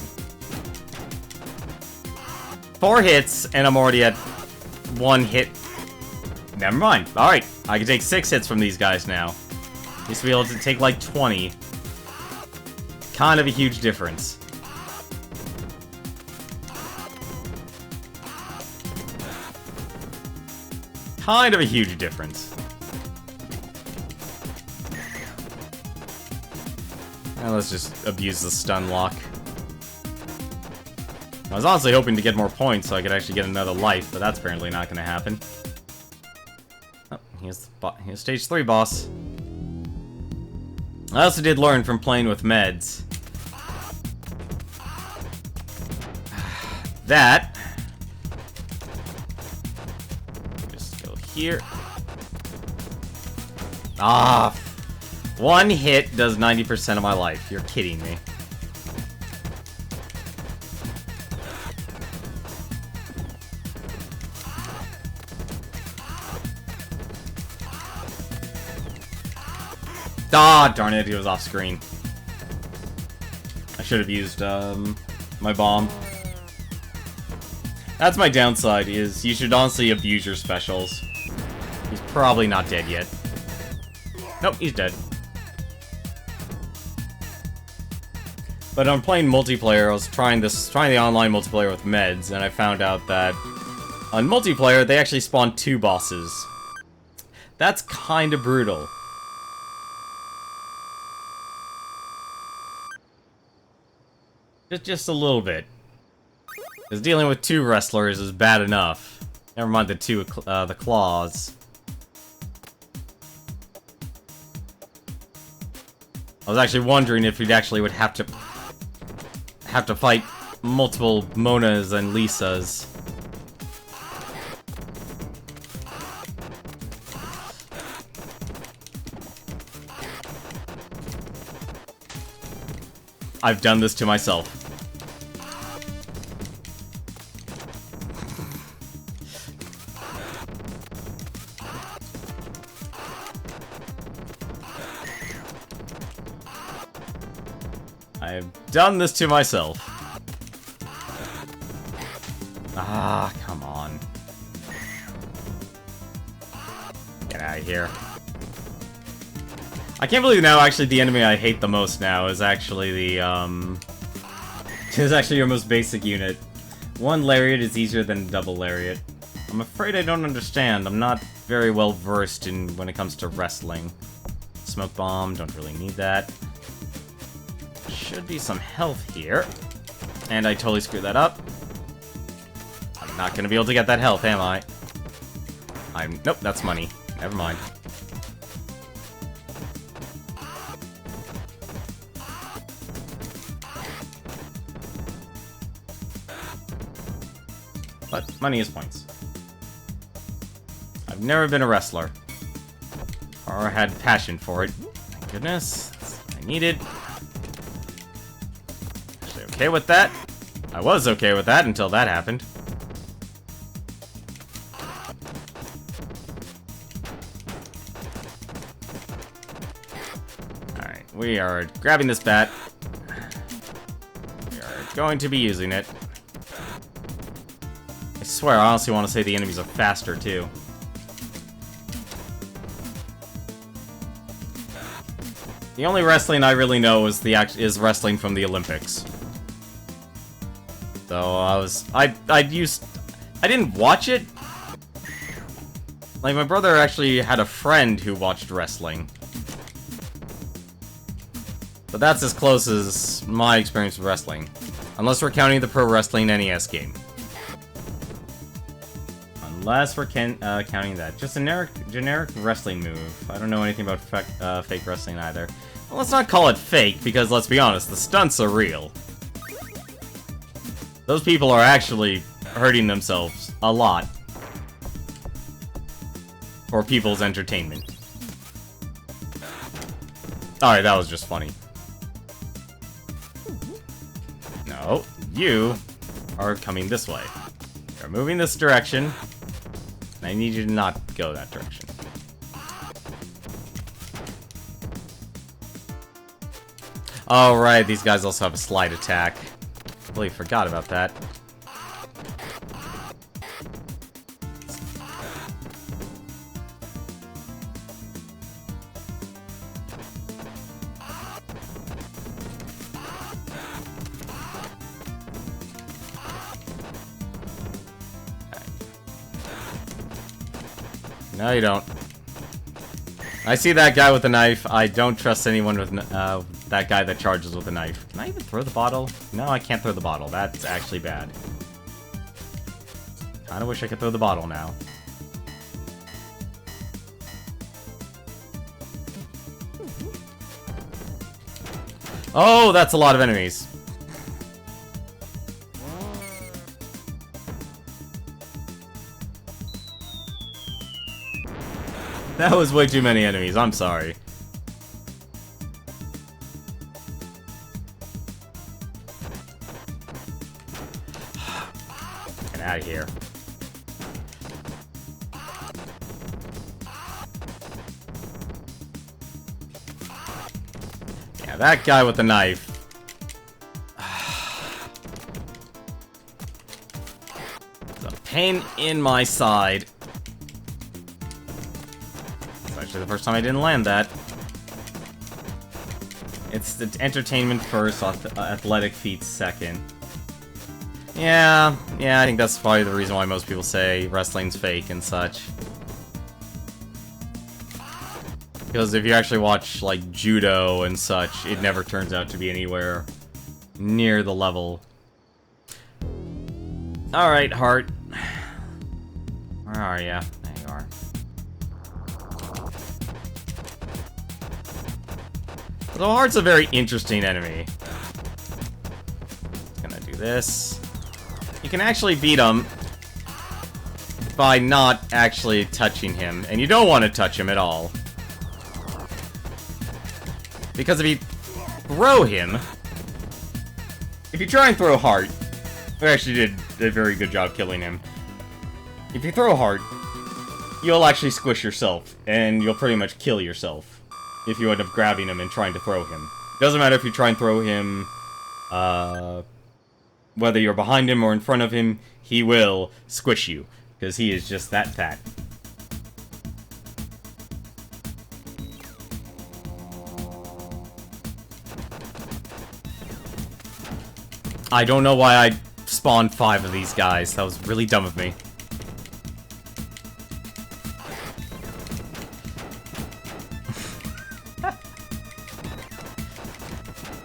4 hits, and I'm already at 1 hit. Never mind. Alright, I can take 6 hits from these guys now. Used to be able to take like 20. Kind of a huge difference. Kind of a huge difference. Now let's just abuse the stun lock. I was honestly hoping to get more points so I could actually get another life, but that's apparently not going to happen. Oh, here's stage 3 boss. I also did learn from playing with meds that just go here. Ah, One hit does 90% of my life. You're kidding me. Ah, darn it, he was off screen. I should have used, my bomb. That's my downside, is you should honestly abuse your specials. He's probably not dead yet. Nope, he's dead. But I'm playing multiplayer, I was trying the online multiplayer with meds, and I found out that on multiplayer, they actually spawn 2 bosses. That's kinda brutal. Just a little bit. Because dealing with 2 wrestlers is bad enough. Never mind the the claws. I was actually wondering if you'd actually would have to fight multiple Monas and Lisas. I've done this to myself. I've done this to myself. Ah, come on. Get out of here. I can't believe now actually the enemy I hate the most now is actually the, is actually your most basic unit. One lariat is easier than a double lariat. I'm afraid I don't understand. I'm not very well versed in when it comes to wrestling. Smoke bomb, don't really need that. Should be some health here. And I totally screwed that up. I'm not gonna be able to get that health, am I? Nope, that's money. Never mind. But money is points. I've never been a wrestler. Or had passion for it. Thank goodness. I needed. Actually okay with that. I was okay with that until that happened. Alright, we are grabbing this bat. We are going to be using it. I swear, I honestly want to say the enemies are faster, too. The only wrestling I really know is wrestling from the Olympics. So I didn't watch it. Like, my brother actually had a friend who watched wrestling. But that's as close as my experience with wrestling. Unless we're counting the Pro Wrestling NES game. Unless we're counting that. Just a generic wrestling move. I don't know anything about fake wrestling either. Well, let's not call it fake, because let's be honest, the stunts are real. Those people are actually hurting themselves a lot. For people's entertainment. Alright, that was just funny. No, you are coming this way. You're moving this direction. And I need you to not go that direction. Oh, right, these guys also have a slide attack. Completely forgot about that. No, you don't. I see that guy with a knife. I don't trust anyone with that guy that charges with a knife. Can I even throw the bottle? No, I can't throw the bottle. That's actually bad. Kinda wish I could throw the bottle now. Oh, that's a lot of enemies. That was way too many enemies, I'm sorry. Out of here. Yeah, that guy with the knife. It's a pain in my side. It's actually the first time I didn't land that. It's the entertainment first, athletic feats second. Yeah, I think that's probably the reason why most people say wrestling's fake and such. Because if you actually watch, like, judo and such, it never turns out to be anywhere near the level. Alright, Heart. Where are ya? There you are. So Heart's a very interesting enemy. Gonna do this. You can actually beat him by not actually touching him, and you don't want to touch him at all. Because if you throw him... If you try and throw Heart... We actually did a very good job killing him. If you throw Heart, you'll actually squish yourself, and you'll pretty much kill yourself if you end up grabbing him and trying to throw him. Doesn't matter if you try and throw him, whether you're behind him or in front of him, he will squish you, because he is just that fat. I don't know why I spawned 5 of these guys. That was really dumb of me.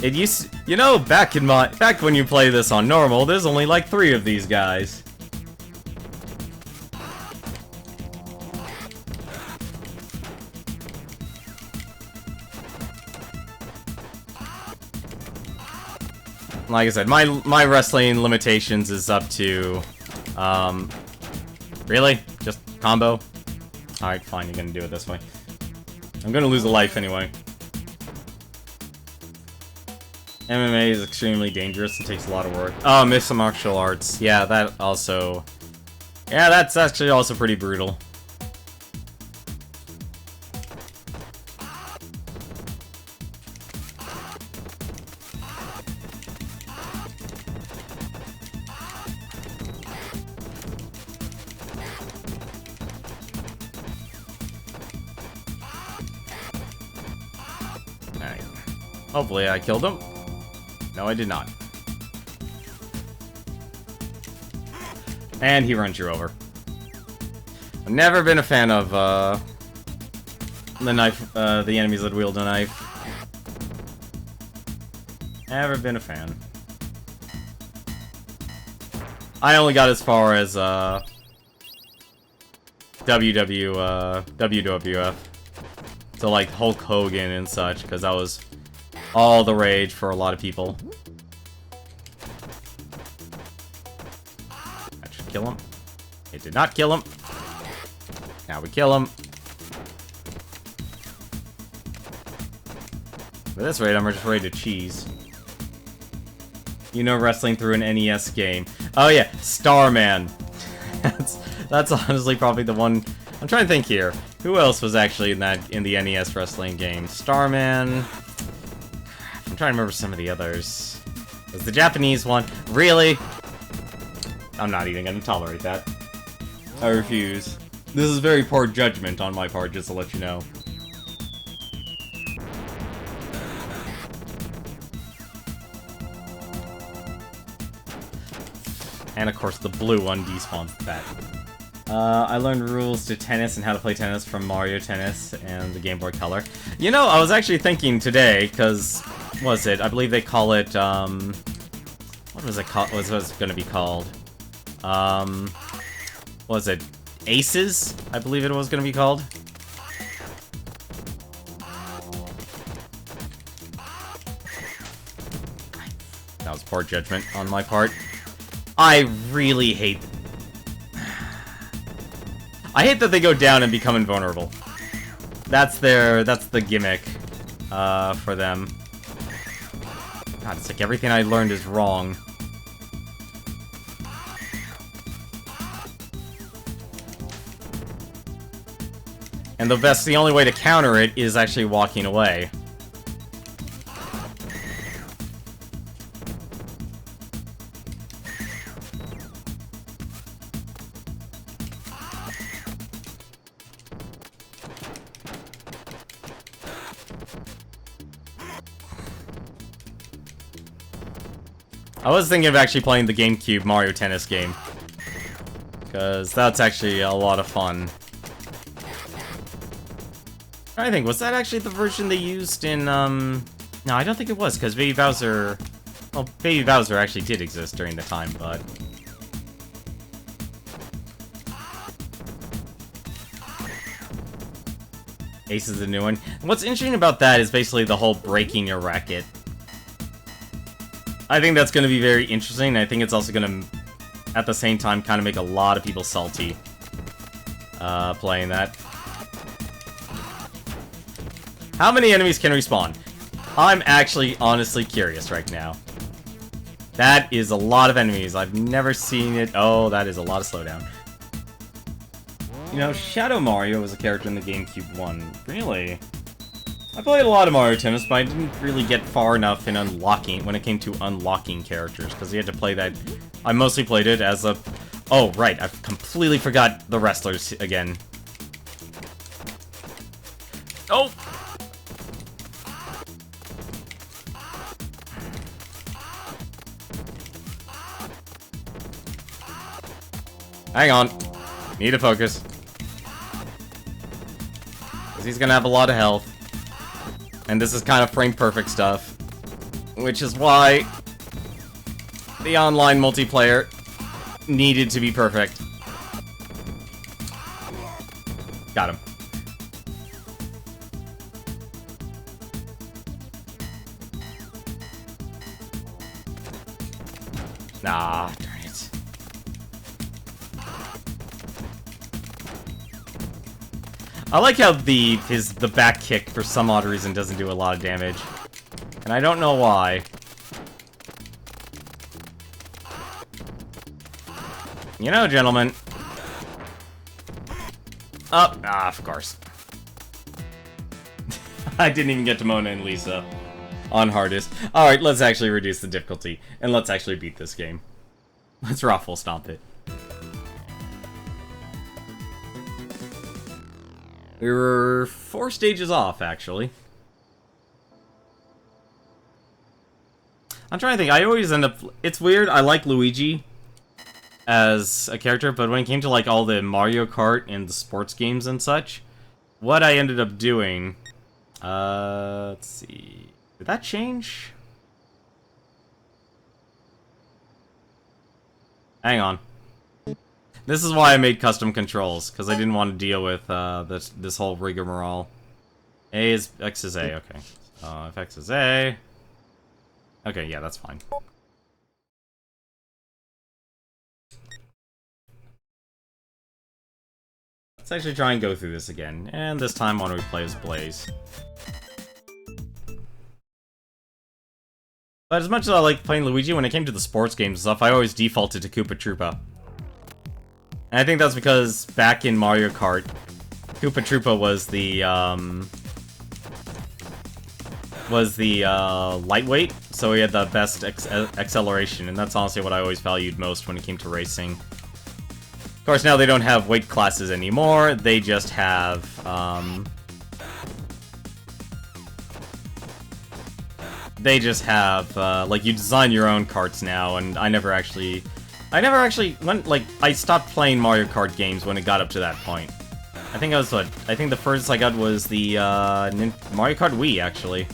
It used, you know, back when you play this on normal, there's only like 3 of these guys. Like I said, my wrestling limitations is up to, really? Just combo? Alright, fine, you're gonna do it this way. I'm gonna lose a life anyway. MMA is extremely dangerous and takes a lot of work. Oh, mixed martial arts. Yeah, that also... Yeah, that's actually also pretty brutal. Alright. Hopefully I killed him. No, I did not. And he runs you over. I've never been a fan of, the knife, the enemies that wield a knife. Never been a fan. I only got as far as, WWF. So, like, Hulk Hogan and such, because that was all the rage for a lot of people. That should kill him. It did not kill him. Now we kill him. At this rate, I'm just ready to cheese. You know wrestling through an NES game. Oh yeah, Starman. That's honestly probably the one... I'm trying to think here. Who else was actually in the NES wrestling game? Starman... I'm trying to remember some of the others. Was the Japanese one? Really? I'm not even gonna tolerate that. I refuse. This is very poor judgment on my part, just to let you know. And of course the blue one despawns that. I learned rules to tennis and how to play tennis from Mario Tennis and the Game Boy Color. You know, I was actually thinking today, because... was it? I believe they call it, what was it called? What was it gonna be called? What was it? Aces? I believe it was gonna be called. That was poor judgment on my part. I really hate... I hate that they go down and become invulnerable. That's the gimmick, for them. God, it's like everything I learned is wrong. And the only way to counter it is actually walking away. I was thinking of actually playing the GameCube Mario Tennis game, because that's actually a lot of fun. I think, was that actually the version they used in, No, I don't think it was, because Baby Bowser... Well, Baby Bowser actually did exist during the time, but... Ace is the new one. And what's interesting about that is basically the whole breaking your racket. I think that's going to be very interesting. I think it's also going to, at the same time, kind of make a lot of people salty playing that. How many enemies can respawn? I'm actually honestly curious right now. That is a lot of enemies. I've never seen it. Oh, that is a lot of slowdown. You know, Shadow Mario was a character in the GameCube one. Really? I played a lot of Mario Tennis, but I didn't really get far enough in unlocking, when it came to unlocking characters, because you had to play that. I mostly played it as a... Oh, right, I completely forgot the wrestlers again. Oh! Hang on. Need to focus. Because he's gonna have a lot of health. And this is kind of frame-perfect stuff. Which is why the online multiplayer needed to be perfect. Got him. Nah, darn it. I like how the back kick, for some odd reason, doesn't do a lot of damage. And I don't know why. You know, gentlemen. Oh, of course. I didn't even get to Mona and Lisa on hardest. Alright, let's actually reduce the difficulty. And let's actually beat this game. Let's Raffle Stomp it. We were 4 stages off, actually. I'm trying to think. I always end up... It's weird. I like Luigi as a character, but when it came to, like, all the Mario Kart and the sports games and such, what I ended up doing... let's see... Did that change? Hang on. This is why I made custom controls, because I didn't want to deal with this whole rigmarole. X is A, okay. If X is A... Okay, yeah, that's fine. Let's actually try and go through this again. And this time, why don't we play as Blaze? But as much as I like playing Luigi, when it came to the sports games and stuff, I always defaulted to Koopa Troopa. And I think that's because back in Mario Kart, Koopa Troopa was the lightweight, so he had the best acceleration, and that's honestly what I always valued most when it came to racing. Of course, now they don't have weight classes anymore, they just have, like, you design your own karts now, and I never actually went, like, I stopped playing Mario Kart games when it got up to that point. I think I think the first I got was the, Mario Kart Wii, actually.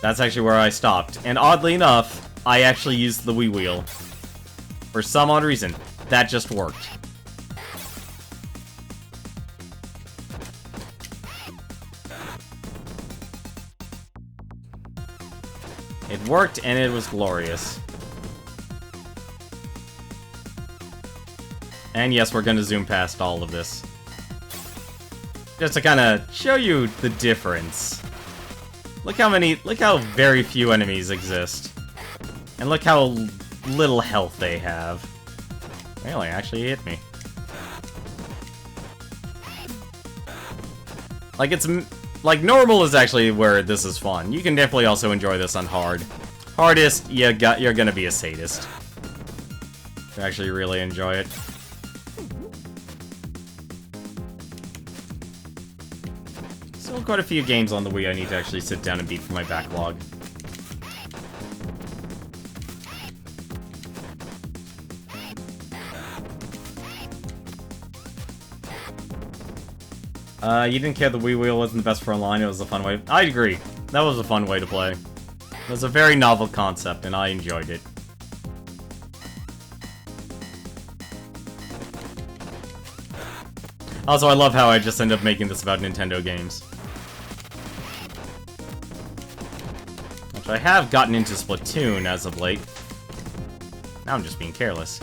That's actually where I stopped. And oddly enough, I actually used the Wii wheel. For some odd reason. That just worked. It worked, and it was glorious. And yes, we're gonna zoom past all of this. Just to kind of show you the difference. Look how very few enemies exist. And look how little health they have. Really, actually hit me. Like, like, normal is actually where this is fun. You can definitely also enjoy this on hard. Hardest, you're gonna be a sadist. You actually really enjoy it. Still quite a few games on the Wii I need to actually sit down and beat for my backlog. You didn't care the Wii Wheel wasn't the best for online, it was a fun way. I'd agree. That was a fun way to play. It was a very novel concept, and I enjoyed it. Also, I love how I just end up making this about Nintendo games. Which I have gotten into Splatoon as of late. Now I'm just being careless.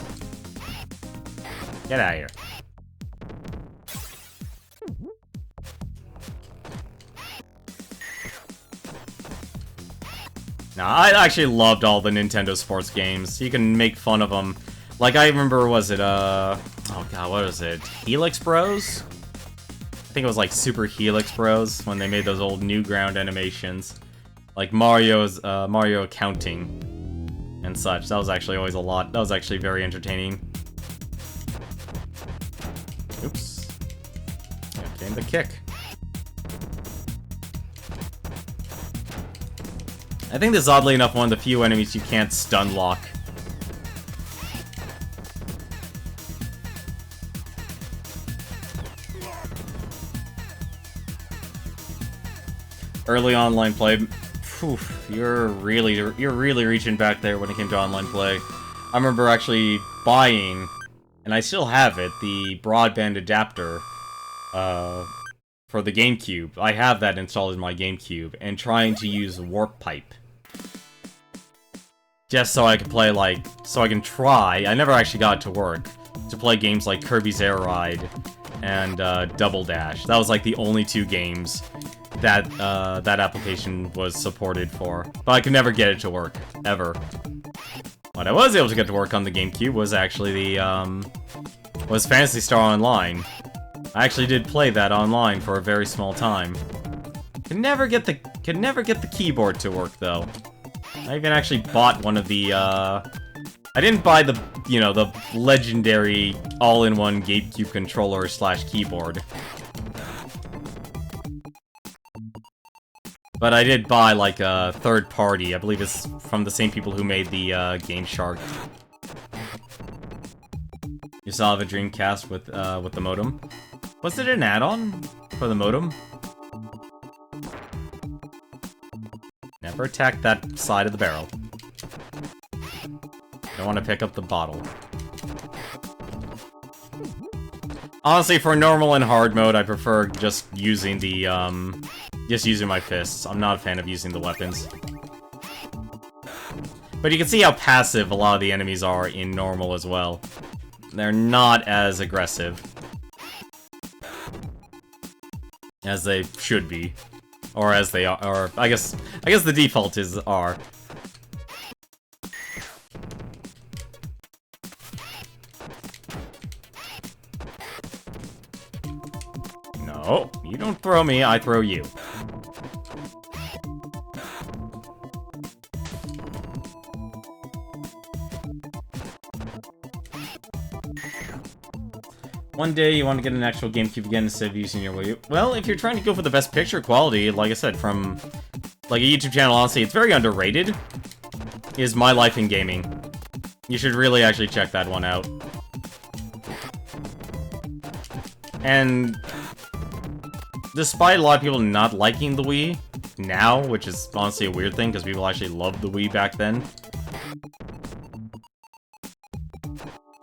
Get out of here. Nah, I actually loved all the Nintendo sports games. You can make fun of them. Like, I remember, was it, oh god, what was it? Helix Bros? I think it was like Super Helix Bros, when they made those old Newground animations. Like Mario accounting and such. That was actually always a lot. That was actually very entertaining. Oops. Came the kick. I think this is oddly enough one of the few enemies you can't stun lock. Early online play, phew, you're really reaching back there when it came to online play. I remember actually buying, and I still have it, the broadband adapter for the GameCube. I have that installed in my GameCube, and trying to use Warp Pipe. Just so I can play, like, so I can try, I never actually got it to work, to play games like Kirby's Air Ride and Double Dash. That was like the only two games that that application was supported for. But I could never get it to work, ever. What I was able to get to work on the GameCube was actually the, was Phantasy Star Online. I actually did play that online for a very small time. Could never get the keyboard to work, though. I even actually bought one of the, I didn't buy the, you know, the legendary all-in-one GameCube controller / keyboard. But I did buy, like, a third party. I believe it's from the same people who made the, Game Shark. You still have a Dreamcast with the modem? Was it an add-on for the modem? Never attack that side of the barrel. Don't want to pick up the bottle. Honestly, for normal and hard mode, I prefer just using the, just using my fists. I'm not a fan of using the weapons. But you can see how passive a lot of the enemies are in normal as well. They're not as aggressive as they should be. Or as they are, or I guess the default are. No, you don't throw me, I throw you. One day you want to get an actual GameCube again instead of using your Wii U. Well, if you're trying to go for the best picture quality, like I said, from like a YouTube channel, honestly, it's very underrated, is My Life in Gaming. You should really actually check that one out. And despite a lot of people not liking the Wii now, which is honestly a weird thing because people actually loved the Wii back then,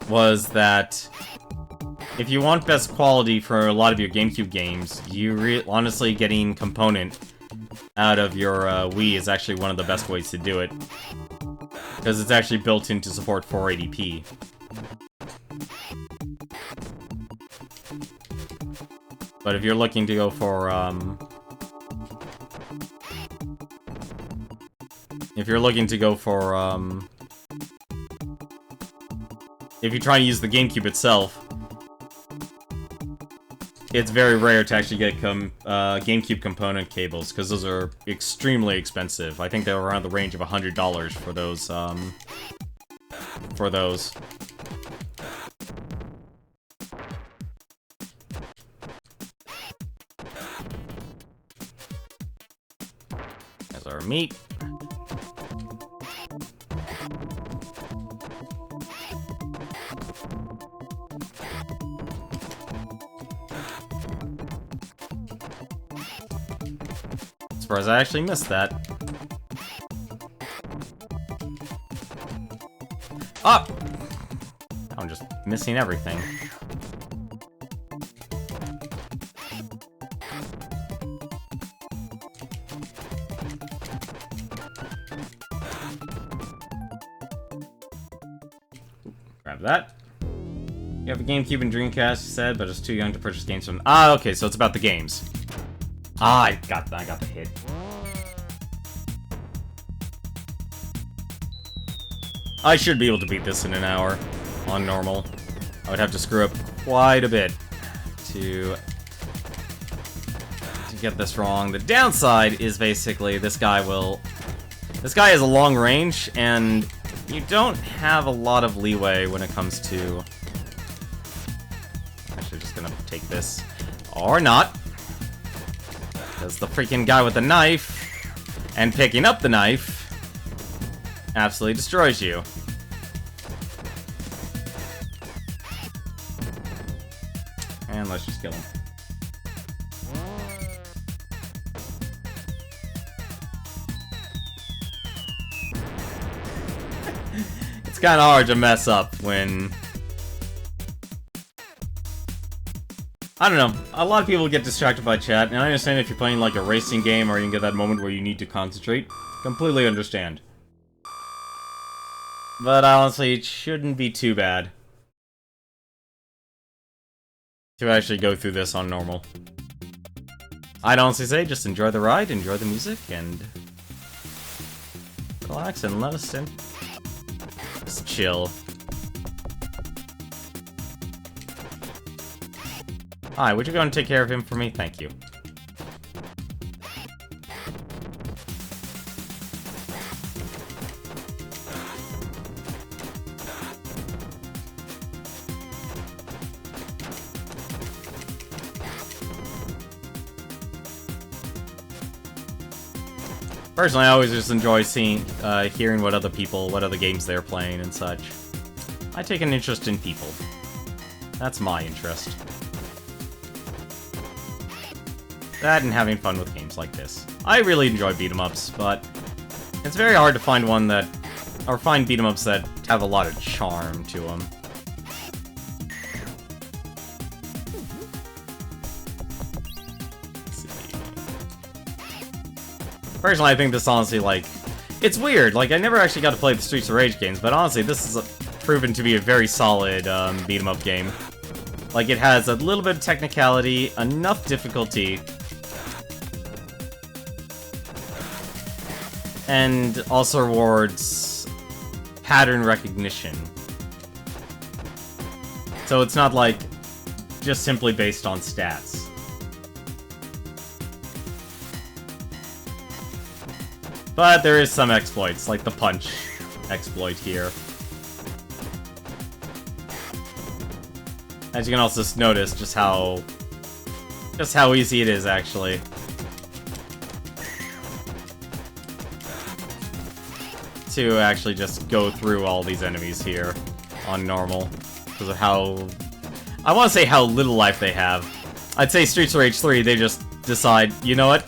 was that if you want best quality for a lot of your GameCube games, honestly getting component out of your Wii is actually one of the best ways to do it. Because it's actually built in to support 480p. But if you're looking to go for, if you're looking to go for, if you try to use the GameCube itself, it's very rare to actually get GameCube component cables, because those are extremely expensive. I think they're around the range of $100 for those, There's our meat. Surprised I actually missed that. Oh! I'm just missing everything. Grab that. You have a GameCube and Dreamcast, you said, but it's too young to purchase games from... Ah, okay, so it's about the games. Ah, I got the hit. I should be able to beat this in an hour on normal. I would have to screw up quite a bit to get this wrong. The downside is basically this guy has a long range, and you don't have a lot of leeway when it comes to... Actually, just gonna take this. Or not. Because the freaking guy with the knife, and picking up the knife, absolutely destroys you. And let's just kill him. It's kind of hard to mess up when... I don't know, a lot of people get distracted by chat, and I understand if you're playing like a racing game or you can get that moment where you need to concentrate. Completely understand. But honestly, it shouldn't be too bad to actually go through this on normal. I'd honestly say just enjoy the ride, enjoy the music, and relax and let us in. Just chill. Hi, would you go and take care of him for me? Thank you. Personally, I always just enjoy hearing what other games they're playing and such. I take an interest in people. That's my interest. That and having fun with games like this. I really enjoy beat-em-ups, but it's very hard to find find beat-em-ups that have a lot of charm to them. Personally, I think this honestly, like, it's weird. Like, I never actually got to play the Streets of Rage games, but honestly, this is proven to be a very solid beat-em-up game. Like, it has a little bit of technicality, enough difficulty, and also rewards pattern recognition. So it's not like just simply based on stats. But there is some exploits, like the punch exploit here. As you can also notice just how easy it is, actually. To actually just go through all these enemies here on normal. Because of how... I want to say how little life they have. I'd say Streets of Rage 3, they just decide, you know what?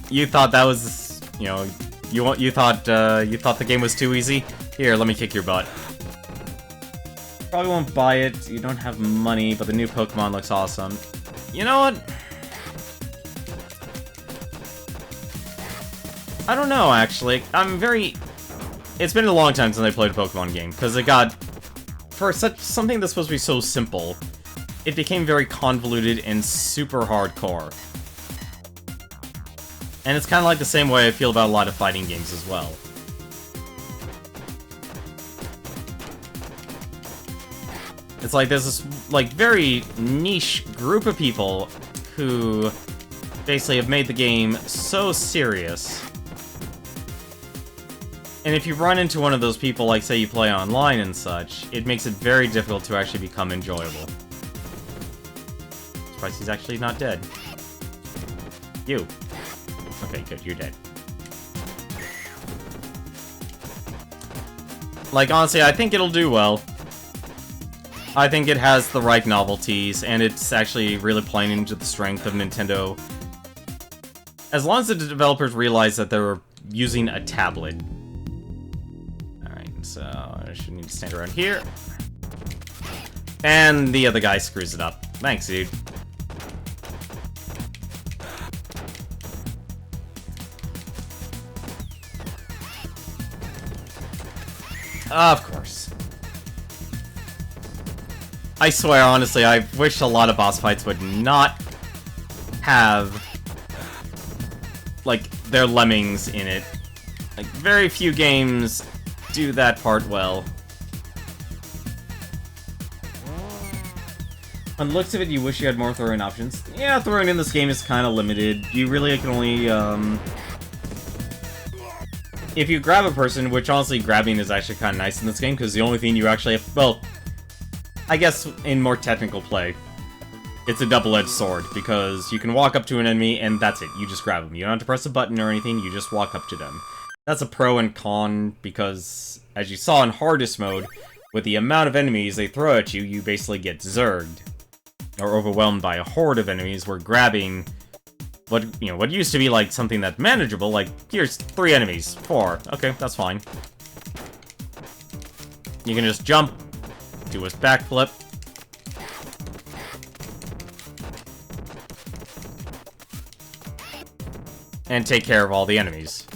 You thought that was, you know, you thought the game was too easy? Here, let me kick your butt. Probably won't buy it, you don't have money, but the new Pokemon looks awesome. You know what? I don't know, actually. It's been a long time since I played a Pokemon game, because it got... For something that's supposed to be so simple, it became very convoluted and super hardcore. And it's kind of like the same way I feel about a lot of fighting games as well. It's like there's this like, very niche group of people who basically have made the game so serious. And if you run into one of those people, like, say you play online and such, it makes it very difficult to actually become enjoyable. Surprised he's actually not dead. You. Okay, good, you're dead. Like, honestly, I think it'll do well. I think it has the right novelties, and it's actually really playing into the strength of Nintendo. As long as the developers realize that they're using a tablet. Alright, so I should need to stand around here. And the other guy screws it up. Thanks, dude. Of course. I swear, honestly, I wish a lot of boss fights would not have, like, their lemmings in it. Like, very few games do that part well. On the looks of it, you wish you had more throwing options. Yeah, throwing in this game is kind of limited. You really can only, if you grab a person, which honestly grabbing is actually kind of nice in this game, because the only thing you actually have, well, I guess in more technical play, it's a double-edged sword, because you can walk up to an enemy and that's it, you just grab them. You don't have to press a button or anything, you just walk up to them. That's a pro and con, because as you saw in hardest mode, with the amount of enemies they throw at you, you basically get zerged, or overwhelmed by a horde of enemies, where grabbing what used to be like something that's manageable, like, here's 3 enemies, 4, okay, that's fine. You can just jump, do a backflip, and take care of all the enemies.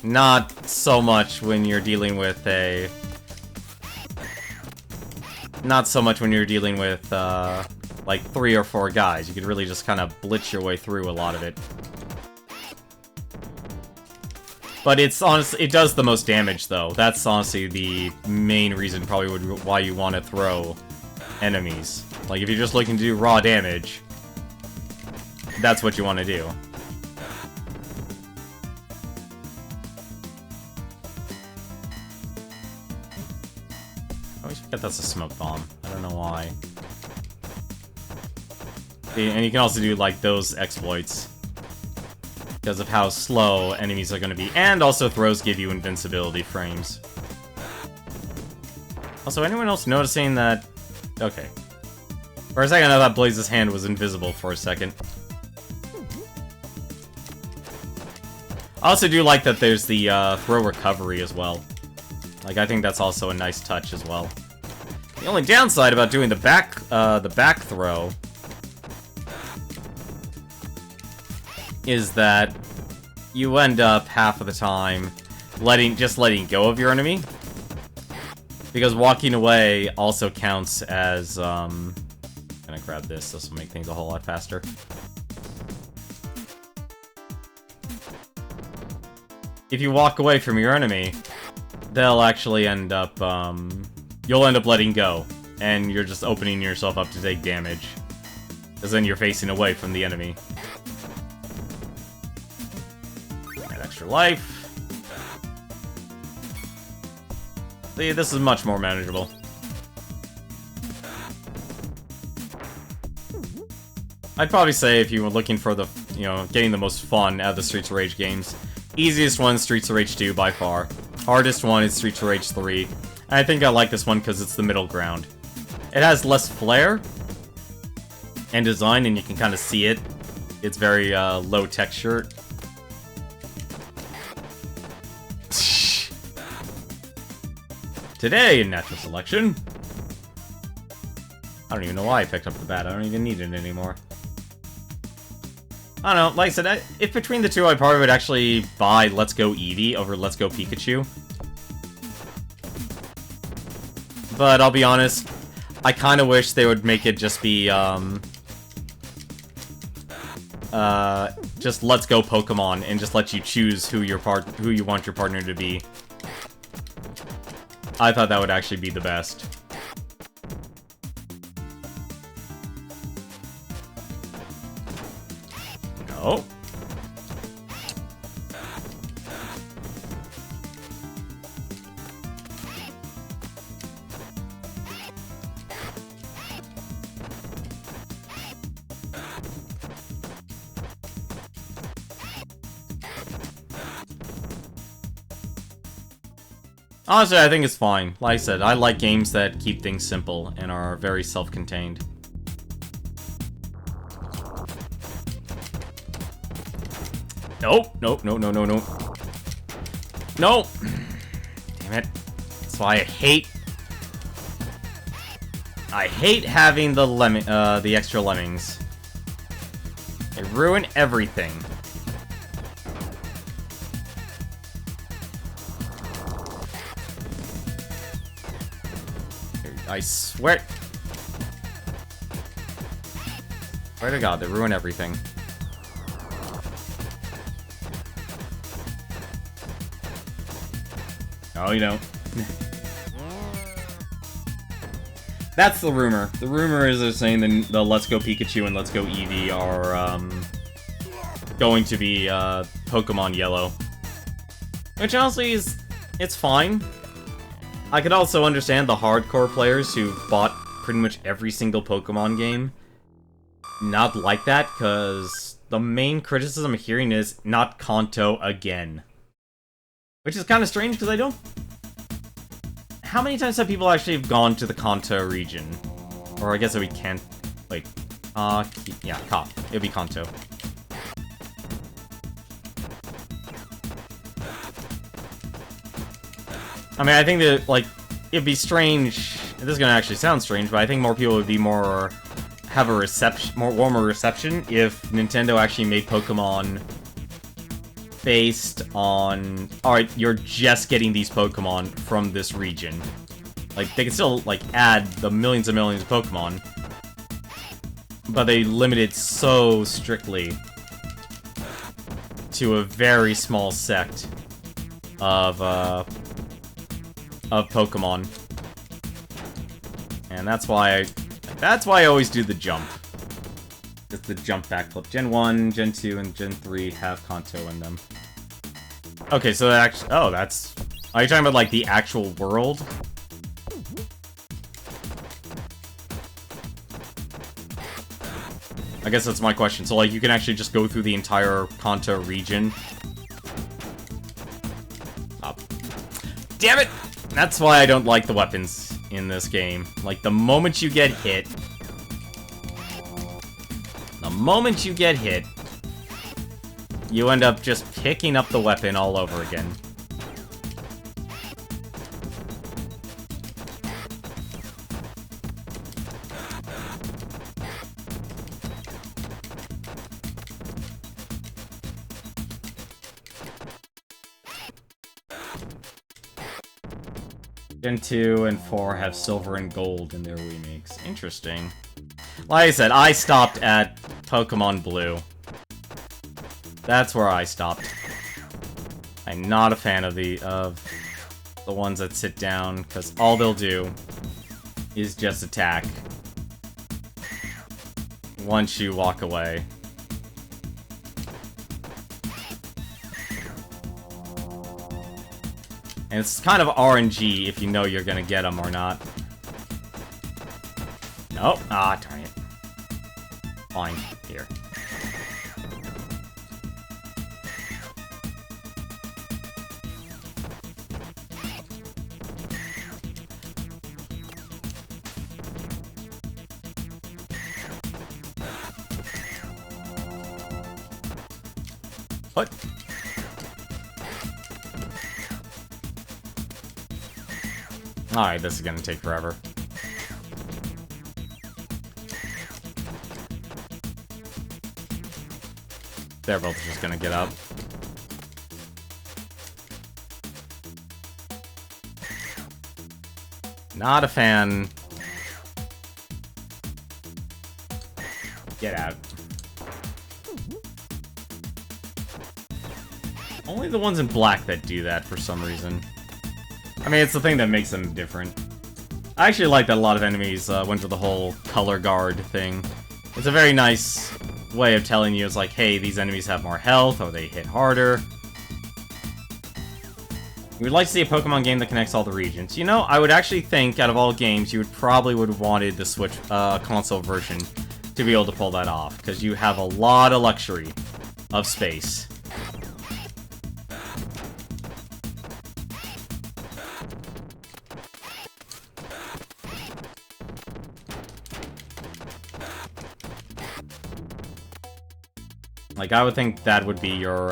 Not so much when you're dealing with a... Not so much when you're dealing with, like 3 or 4 guys. You could really just kind of blitz your way through a lot of it. But it's honestly, it does the most damage though. That's honestly the main reason probably why you want to throw enemies. Like if you're just looking to do raw damage, that's what you want to do. I always forget that's a smoke bomb. I don't know why. And you can also do, like, those exploits because of how slow enemies are going to be. And also throws give you invincibility frames. Also, anyone else noticing that... Okay. For a second, I thought Blaze's hand was invisible for a second. I also do like that there's the throw recovery as well. Like, I think that's also a nice touch as well. The only downside about doing the back throw is that you end up half of the time just letting go of your enemy, because walking away also counts as I'm gonna grab this. This will make things a whole lot faster. If you walk away from your enemy, they'll actually end up you'll end up letting go, and you're just opening yourself up to take damage, because then you're facing away from the enemy. Life. See, this is much more manageable. I'd probably say if you were looking for the, getting the most fun out of the Streets of Rage games, easiest one is Streets of Rage 2 by far. Hardest one is Streets of Rage 3. And I think I like this one because it's the middle ground. It has less flair and design, and you can kind of see it. It's very low texture. Today in Natural Selection... I don't even know why I picked up the bat. I don't even need it anymore. I don't know. Like I said, if between the two, I probably would actually buy Let's Go Eevee over Let's Go Pikachu. But I'll be honest, I kind of wish they would make it just be, just Let's Go Pokemon and just let you choose who you want your partner to be. I thought that would actually be the best. Oh. Honestly, I think it's fine. Like I said, I like games that keep things simple and are very self-contained. Nope, nope, no, no, no, no. No! Damn it. That's why I hate having the extra lemmings. They ruin everything. I swear... Swear to God, they ruin everything. No, you don't. That's the rumor. The rumor is they're saying the Let's Go Pikachu and Let's Go Eevee are, going to be, Pokemon Yellow. Which honestly is... it's fine. I could also understand the hardcore players who bought pretty much every single Pokemon game not like that, because the main criticism I'm hearing is not Kanto again. Which is kind of strange, because I don't... How many times have people actually gone to the Kanto region? Or I guess it would be like... yeah, it would be Kanto. I mean, I think that, like, it'd be strange... This is gonna actually sound strange, but I think more people would be have a warmer reception if Nintendo actually made Pokemon based on... Alright, you're just getting these Pokemon from this region. Like, they can still, like, add the millions and millions of Pokemon, but they limit it so strictly to a very small sect of Pokemon. And that's why I always do the jump. Just the jump backflip. Gen 1, Gen 2, and Gen 3 have Kanto in them. Okay, so that actually... Oh, that's... Are you talking about, like, the actual world? I guess that's my question. So, like, you can actually just go through the entire Kanto region? Oh. Damn it! That's why I don't like the weapons in this game. Like, the moment you get hit... you end up just picking up the weapon all over again. Gen 2 and 4 have silver and gold in their remakes. Interesting. Like I said, I stopped at Pokemon Blue. That's where I stopped. I'm not a fan of the ones that sit down, because all they'll do is just attack once you walk away. And it's kind of RNG if you know you're gonna get them or not. Nope. Ah, darn it. Fine. Here. What? Alright, this is gonna take forever. They're both just gonna get up. Not a fan. Get out. Only the ones in black that do that for some reason. I mean, it's the thing that makes them different. I actually like that a lot of enemies went to the whole color guard thing. It's a very nice way of telling you is like, hey, these enemies have more health, or they hit harder. You would like to see a Pokemon game that connects all the regions. You know, I would actually think, out of all games, you would probably have wanted the Switch console version to be able to pull that off, because you have a lot of luxury of space. Like, I would think that would be your,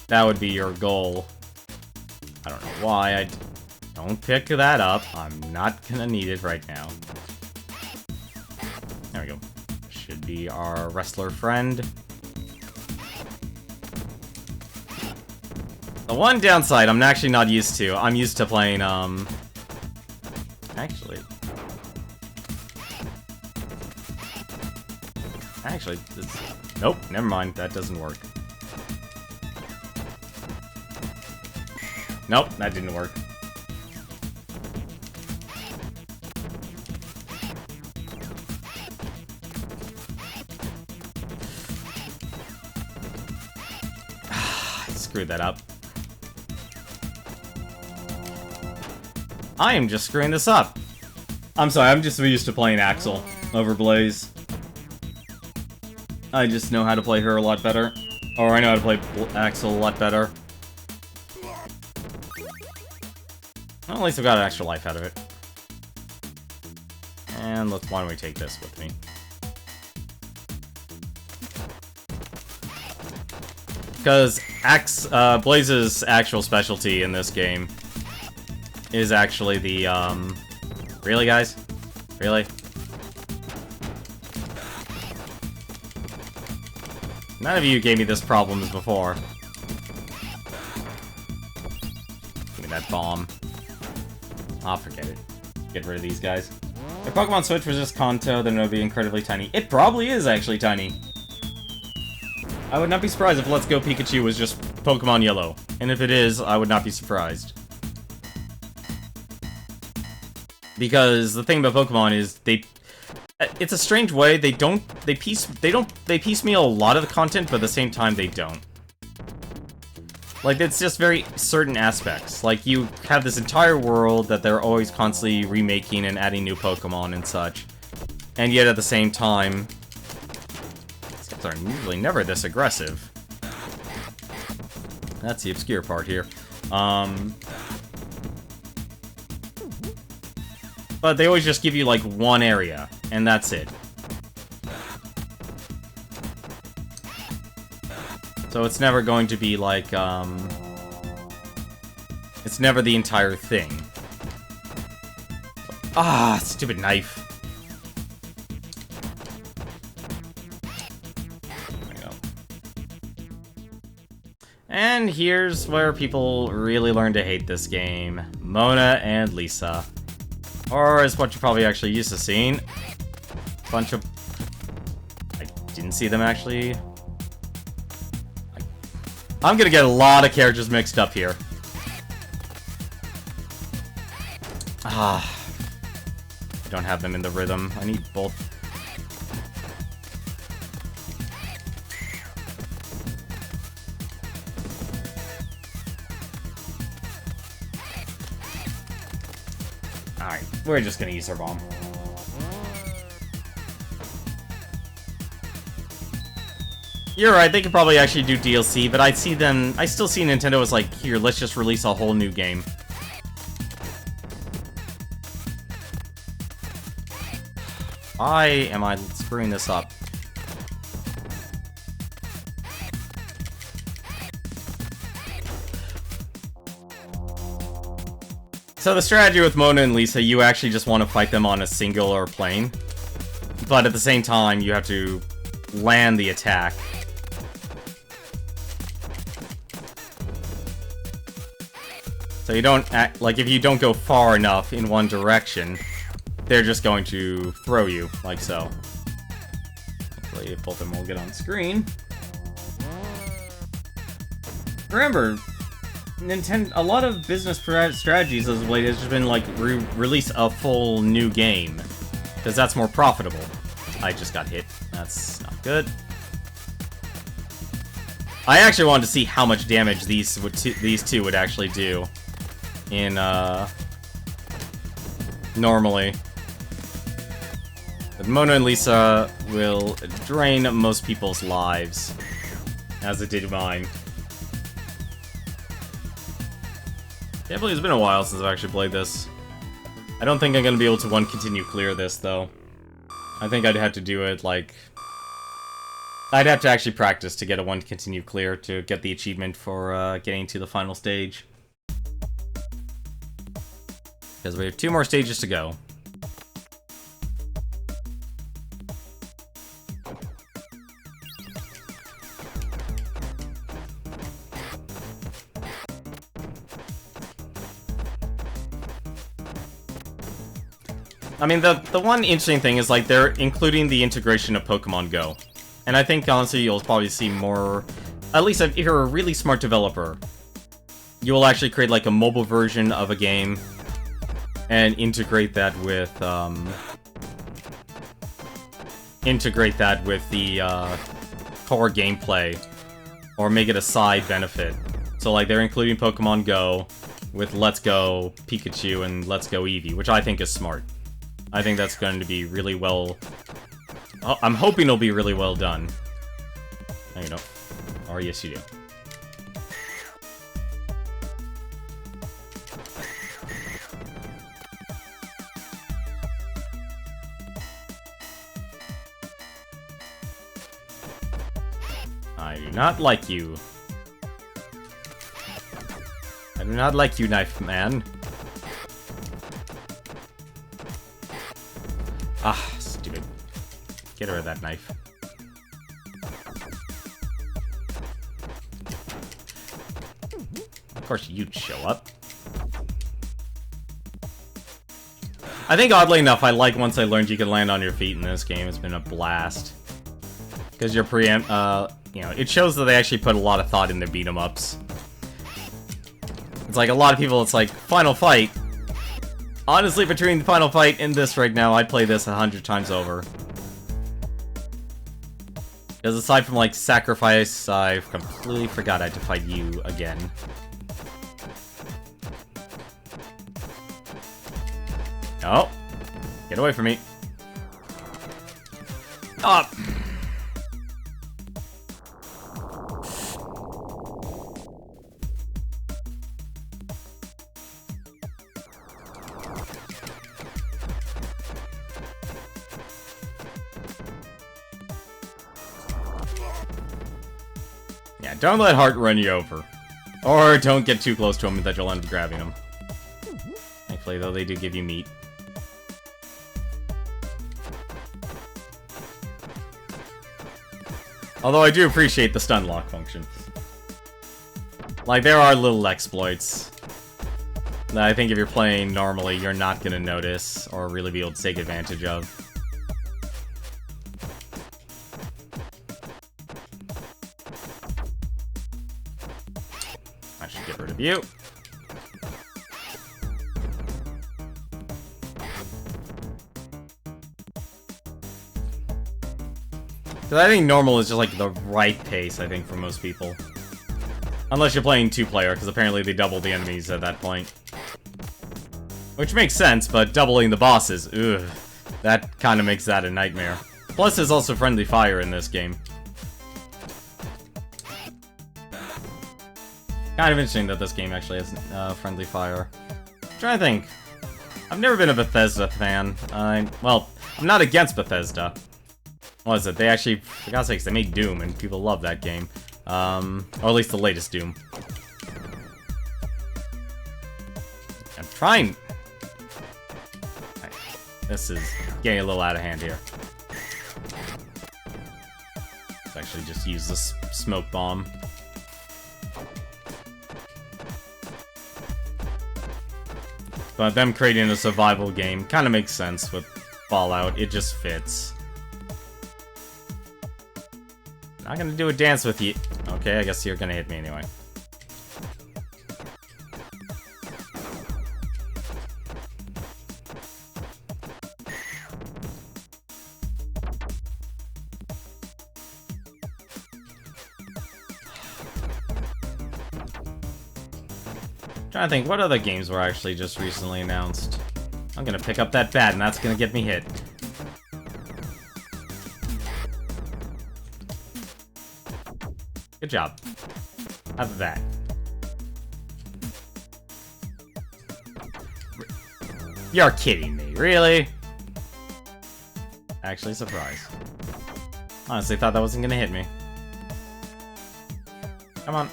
that would be your goal. I don't know why I don't pick that up. I'm not gonna need it right now. There we go. Should be our wrestler friend. The one downside I'm actually not used to. I'm used to playing, Actually, nope, never mind. That doesn't work. Nope, that didn't work. I screwed that up. I am just screwing this up. I'm sorry, I'm just used to playing Axel over Blaze. I just know how to play her a lot better. Or I know how to play Axel a lot better. Well, at least I've got an extra life out of it. And why don't we take this with me? Because Blaze's actual specialty in this game is actually the, Really, guys? Really? None of you gave me this problem before. Give me that bomb. I'll forget it. Get rid of these guys. If Pokemon Switch was just Kanto, then it would be incredibly tiny. It probably is actually tiny. I would not be surprised if Let's Go Pikachu was just Pokemon Yellow. And if it is, I would not be surprised. Because the thing about Pokemon is it's a strange way, they piecemeal a lot of the content, but at the same time they don't. Like, it's just very certain aspects. Like, you have this entire world that they're always constantly remaking and adding new Pokemon and such. And yet at the same time, these guys are usually never this aggressive. That's the obscure part here. But they always just give you, like, one area, and that's it. So it's never going to be, like, it's never the entire thing. Ah, stupid knife. There we go. And here's where people really learn to hate this game. Mona and Lisa. Or is what you're probably actually used to seeing. Bunch of... I didn't see them actually. I'm gonna get a lot of characters mixed up here. Ah. I don't have them in the rhythm. I need both. Alright, we're just gonna use our bomb. You're right, they could probably actually do DLC, but I still see Nintendo as like, here, let's just release a whole new game. Why am I screwing this up? So the strategy with Mona and Lisa, you actually just want to fight them on a singular plane. But at the same time, you have to land the attack. So you don't act, like, if you don't go far enough in one direction, they're just going to throw you, like so. Hopefully if both of them will get on screen. Remember, a lot of business strategies as of late has just been like release a full new game, because that's more profitable. I just got hit. That's not good. I actually wanted to see how much damage these two would actually do in normally. But Mona and Lisa will drain most people's lives, as it did mine. Can't believe it's been a while since I've actually played this. I don't think I'm gonna be able to continue clear this though. I think I'd have to do it like... I'd have to actually practice to get a continue clear to get the achievement for getting to the final stage. Because we have 2 more stages to go. I mean, the one interesting thing is, like, they're including the integration of Pokemon Go. And I think, honestly, you'll probably see more... At least if you're a really smart developer, you will actually create, like, a mobile version of a game and integrate that with, integrate that with the, core gameplay. Or make it a side benefit. So, like, they're including Pokemon Go with Let's Go Pikachu and Let's Go Eevee, which I think is smart. I think that's going to be really well... I'm hoping it'll be really well done. No, you don't. Or yes, you do. I do not like you. I do not like you, Knife Man. Ah, stupid. Get rid of that knife. Of course you'd show up. I think, oddly enough, I like once I learned you can land on your feet in this game. It's been a blast. Because you're you know, it shows that they actually put a lot of thought in their beat-em-ups. It's like, a lot of people, it's like, Final Fight. Honestly, between the Final Fight and this right now, I'd play this 100 times over. Because aside from, like, Sacrifice, I completely forgot I had to fight you again. Oh! Get away from me. Up! Yeah, don't let Heart run you over. Or don't get too close to him that you'll end up grabbing him. Thankfully, though, they do give you meat. Although I do appreciate the stun lock function. Like, there are little exploits that I think if you're playing normally, you're not gonna notice or really be able to take advantage of. I should get rid of you. Because I think normal is just like the right pace, I think, for most people. Unless you're playing 2-player, because apparently they double the enemies at that point. Which makes sense, but doubling the bosses, ugh. That kind of makes that a nightmare. Plus, there's also friendly fire in this game. Kind of interesting that this game actually has friendly fire. I'm trying to think. I've never been a Bethesda fan. Well, I'm not against Bethesda. What is it? They actually, for God's sakes, they made Doom, and people love that game. Or at least the latest Doom. I'm trying... Right. This is getting a little out of hand here. Let's actually just use this smoke bomb. But them creating a survival game kind of makes sense with Fallout. It just fits. Not gonna do a dance with you. Okay, I guess you're gonna hit me anyway. Trying to think, what other games were actually just recently announced? I'm gonna pick up that bat, and that's gonna get me hit. Good job. Have that. You're kidding me, really? Actually, surprised. Honestly, thought that wasn't gonna hit me. Come on.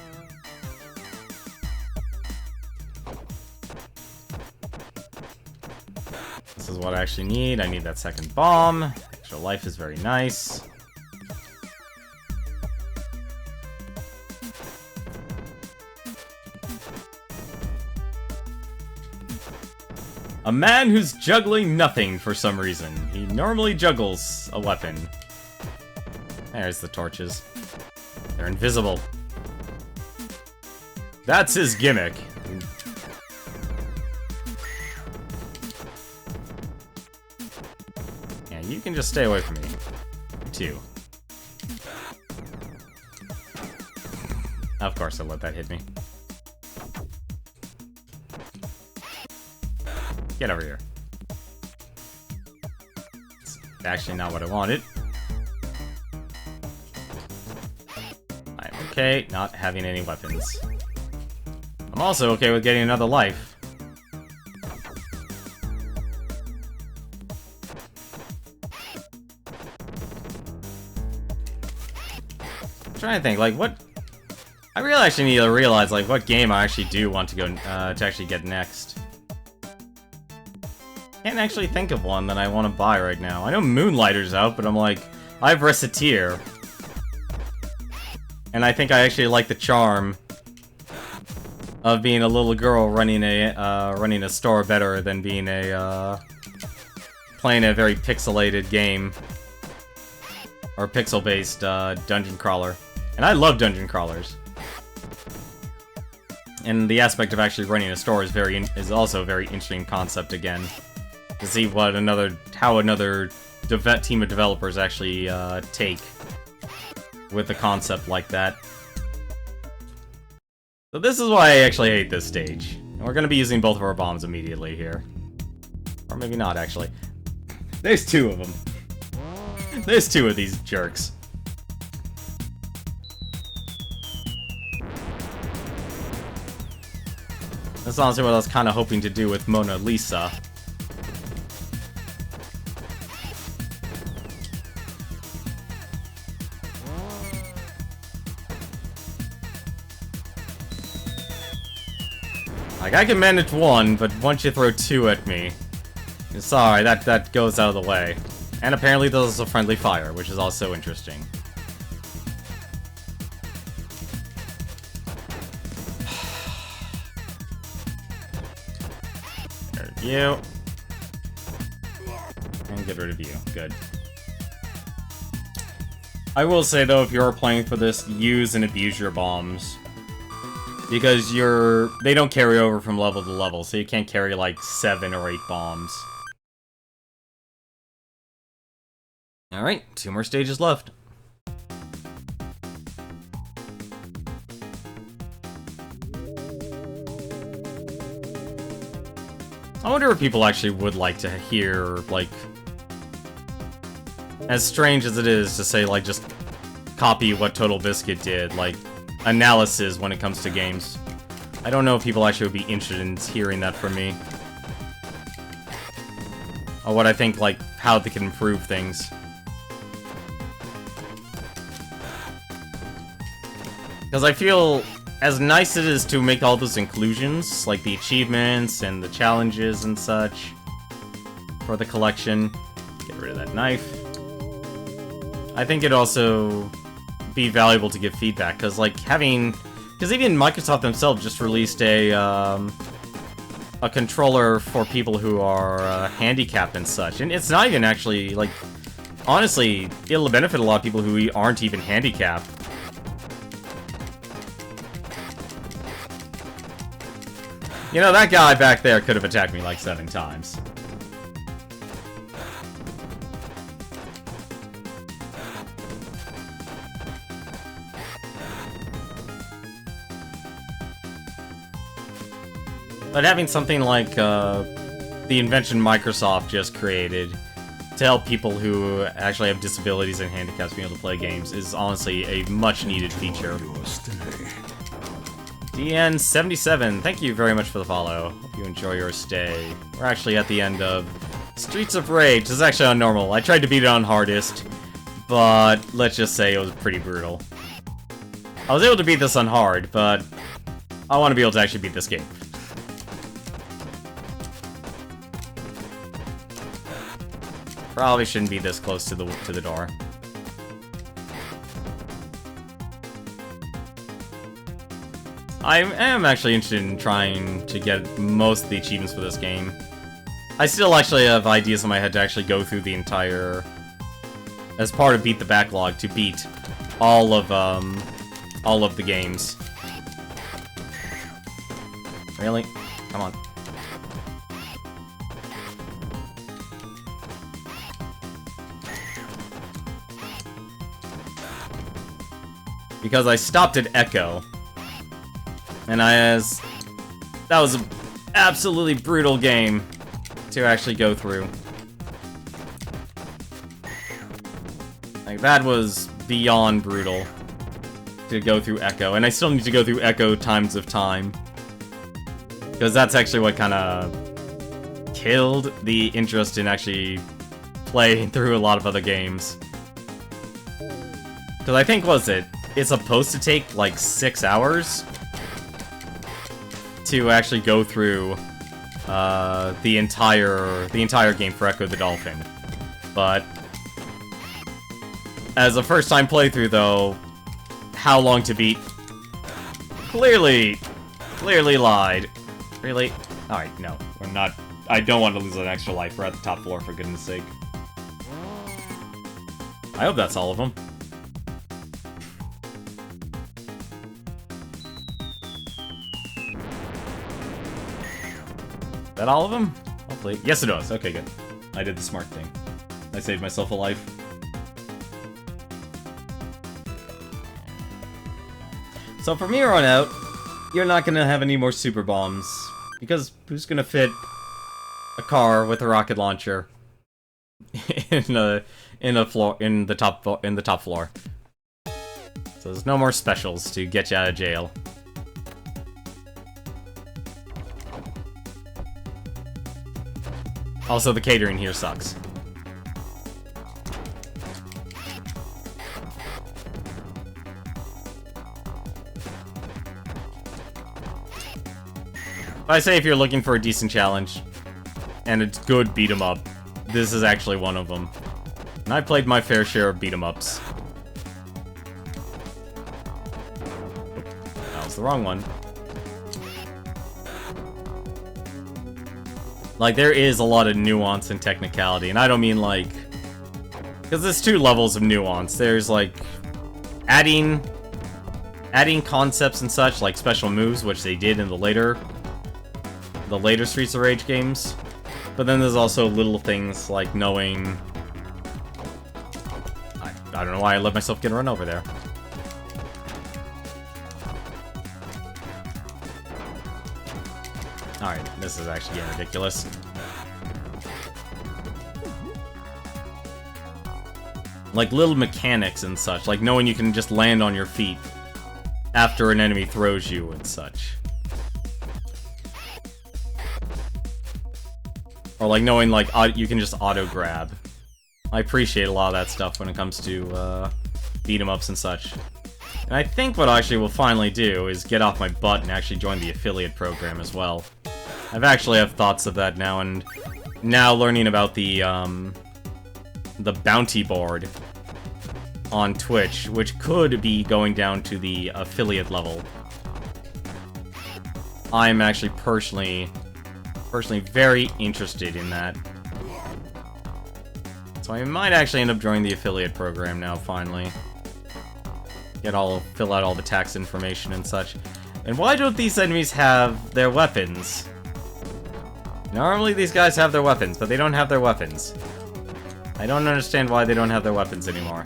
This is what I actually need. I need that second bomb. Extra life is very nice. A man who's juggling nothing for some reason. He normally juggles a weapon. There's the torches. They're invisible. That's his gimmick. Yeah, you can just stay away from me. You too. Of course I let that hit me. Get over here. It's actually not what I wanted. I'm okay not having any weapons. I'm also okay with getting another life. I'm trying to think, like, what... I really actually need to realize, like, what game I actually do want to go, to actually get next. Can't actually think of one that I want to buy right now. I know Moonlighter's out, but I'm like, I have Reciteer. And I think I actually like the charm of being a little girl running a store better than being playing a very pixelated game. Or pixel-based, dungeon crawler. And I love dungeon crawlers. And the aspect of actually running a store is also a very interesting concept again. To see what how another team of developers actually take with a concept like that. So this is why I actually hate this stage. And we're going to be using both of our bombs immediately here. Or maybe not, actually. There's two of them. There's two of these jerks. That's honestly what I was kind of hoping to do with Mona Lisa. Like, I can manage one, but once you throw two at me... Sorry, that goes out of the way. And apparently there's also friendly fire, which is also interesting. There's you. And get rid of you. Good. I will say, though, if you're playing for this, use and abuse your bombs. Because they don't carry over from level to level, so you can't carry like 7 or 8 bombs. Alright, 2 more stages left. I wonder if people actually would like to hear, like... As strange as it is to say, like, just copy what Total Biscuit did, like... analysis when it comes to games. I don't know if people actually would be interested in hearing that from me. Or what I think, like, how they can improve things. Because I feel, as nice it is to make all those inclusions, like the achievements and the challenges and such, for the collection, get rid of that knife. I think it also be valuable to give feedback, because like because even Microsoft themselves just released a controller for people who are handicapped and such, and it's not even actually, like, honestly, it'll benefit a lot of people who aren't even handicapped. You know, that guy back there could have attacked me like 7 times. But having something like the invention Microsoft just created to help people who actually have disabilities and handicaps being able to play games is honestly a much-needed feature. Your stay. DN77, thank you very much for the follow. Hope you enjoy your stay. We're actually at the end of Streets of Rage. This is actually on normal. I tried to beat it on hardest, but let's just say it was pretty brutal. I was able to beat this on hard, but I want to be able to actually beat this game. Probably shouldn't be this close to the door. I am actually interested in trying to get most of the achievements for this game. I still actually have ideas in my head to actually go through the entire... as part of Beat the Backlog, to beat all of the games. Really? Come on. Because I stopped at Echo. And that was an absolutely brutal game to actually go through. Like, that was beyond brutal to go through Echo. And I still need to go through Echo times of time. Because that's actually what kind of killed the interest in actually playing through a lot of other games. Because I think, it's supposed to take like 6 hours to actually go through the entire game for Echo the Dolphin. But as a first-time playthrough, though, how long to beat? Clearly lied. Really? Alright, no, we're not. I don't want to lose an extra life. We're at the top floor, for goodness sake. I hope that's all of them. That all of them? Hopefully. Yes, it does. Okay, good. I did the smart thing. I saved myself a life. So from here on out, you're not gonna have any more super bombs, because who's gonna fit a car with a rocket launcher in the top floor? So there's no more specials to get you out of jail. Also, the catering here sucks. I say if you're looking for a decent challenge, and a good beat-em-up, this is actually one of them. And I've played my fair share of beat-em-ups. That was the wrong one. Like, there is a lot of nuance and technicality, and I don't mean, like... because there's two levels of nuance. There's, like, adding concepts and such, like special moves, which they did in the later Streets of Rage games. But then there's also little things, like knowing... I don't know why I let myself get run over there. Alright, this is actually getting ridiculous. Like little mechanics and such, like knowing you can just land on your feet after an enemy throws you and such. Or like knowing like you can just auto grab. I appreciate a lot of that stuff when it comes to beat 'em ups and such. And I think what I actually will finally do is get off my butt and actually join the affiliate program as well. I've actually have thoughts of that now, and now learning about the bounty board on Twitch, which could be going down to the affiliate level. I'm actually personally very interested in that. So I might actually end up joining the affiliate program now, finally. Fill out all the tax information and such. And why don't these enemies have their weapons? Normally these guys have their weapons, but they don't have their weapons. I don't understand why they don't have their weapons anymore.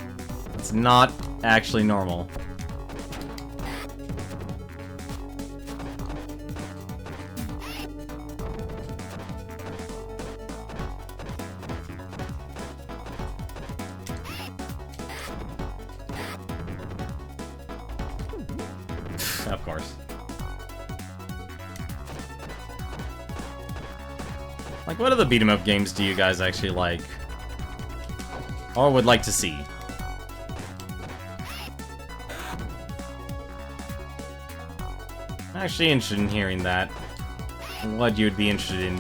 It's not actually normal. Of course. Like, what other beat-em-up games do you guys actually like? Or would like to see? I'm actually interested in hearing that. What you would be interested in,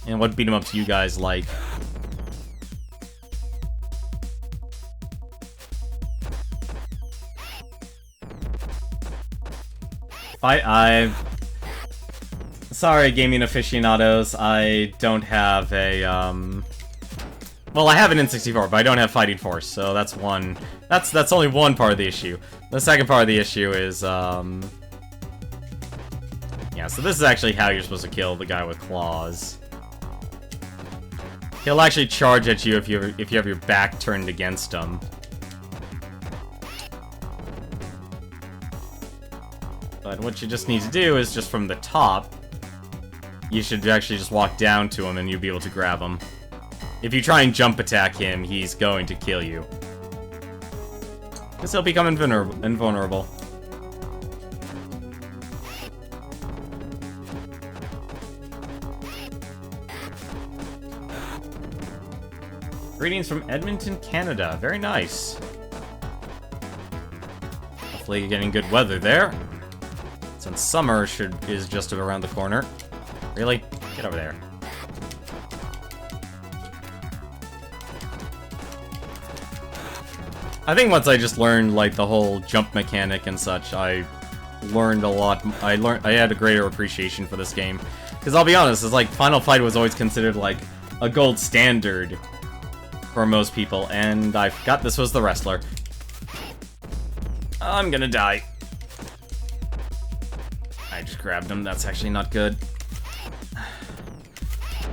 and what beat-em-ups you guys like. Sorry, gaming aficionados, I don't have a, well, I have an N64, but I don't have Fighting Force, so that's one... That's only one part of the issue. The second part of the issue is, yeah, so this is actually how you're supposed to kill the guy with claws. He'll actually charge at you if you have your back turned against him. But what you just need to do is just from the top, you should actually just walk down to him and you'll be able to grab him. If you try and jump attack him, he's going to kill you. Because he'll become invulnerable. Greetings from Edmonton, Canada. Very nice. Hopefully you're getting good weather there. Since summer is just around the corner. Really? Get over there. I think once I just learned, like, the whole jump mechanic and such, I learned a lot. I had a greater appreciation for this game. Because I'll be honest, it's like, Final Fight was always considered, like, a gold standard for most people, and I forgot this was the wrestler. I'm gonna die. I just grabbed him, that's actually not good.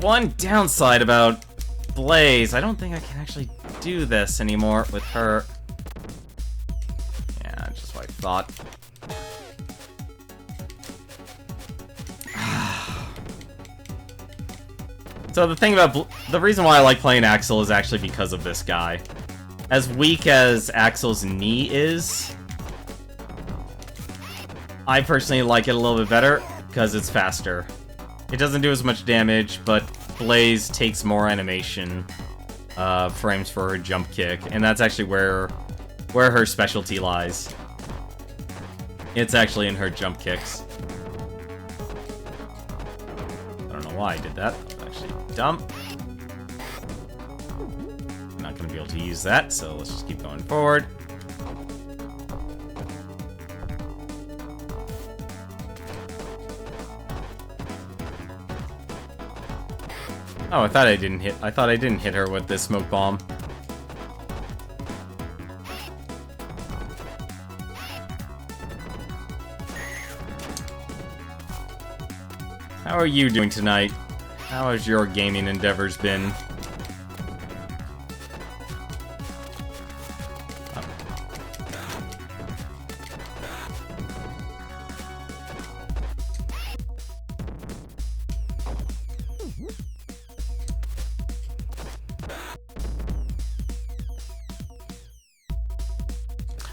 One downside about Blaze, I don't think I can actually do this anymore with her. Yeah, just what I thought. So the thing about the reason why I like playing Axel is actually because of this guy. As weak as Axel's knee is, I personally like it a little bit better because it's faster. It doesn't do as much damage, but Blaze takes more animation frames for her jump kick, and that's actually where her specialty lies. It's actually in her jump kicks. I don't know why I did that. That's actually dumb. I'm not going to be able to use that, so let's just keep going forward. Oh, I thought I didn't hit her with this smoke bomb. How are you doing tonight? How has your gaming endeavors been?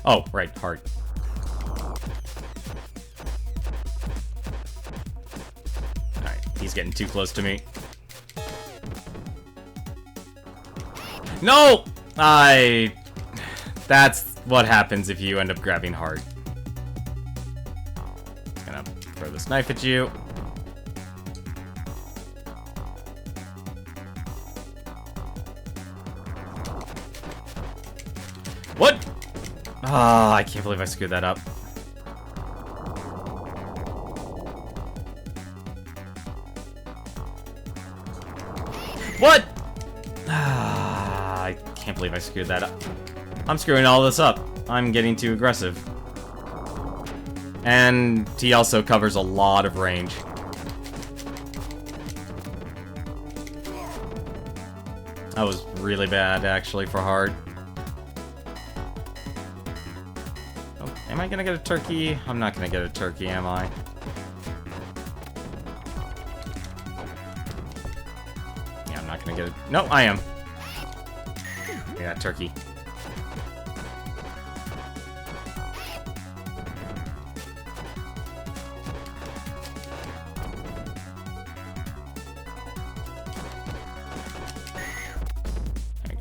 Oh, right, heart. Alright, he's getting too close to me. No! That's what happens if you end up grabbing heart. Just gonna throw this knife at you. What? Ah, I can't believe I screwed that up. What? Ah, I can't believe I screwed that up. I'm screwing all this up. I'm getting too aggressive. And he also covers a lot of range. That was really bad, actually, for hard. Am I gonna get a turkey? I'm not gonna get a turkey, am I? Yeah, I'm not gonna get it. No, I am. Yeah, turkey.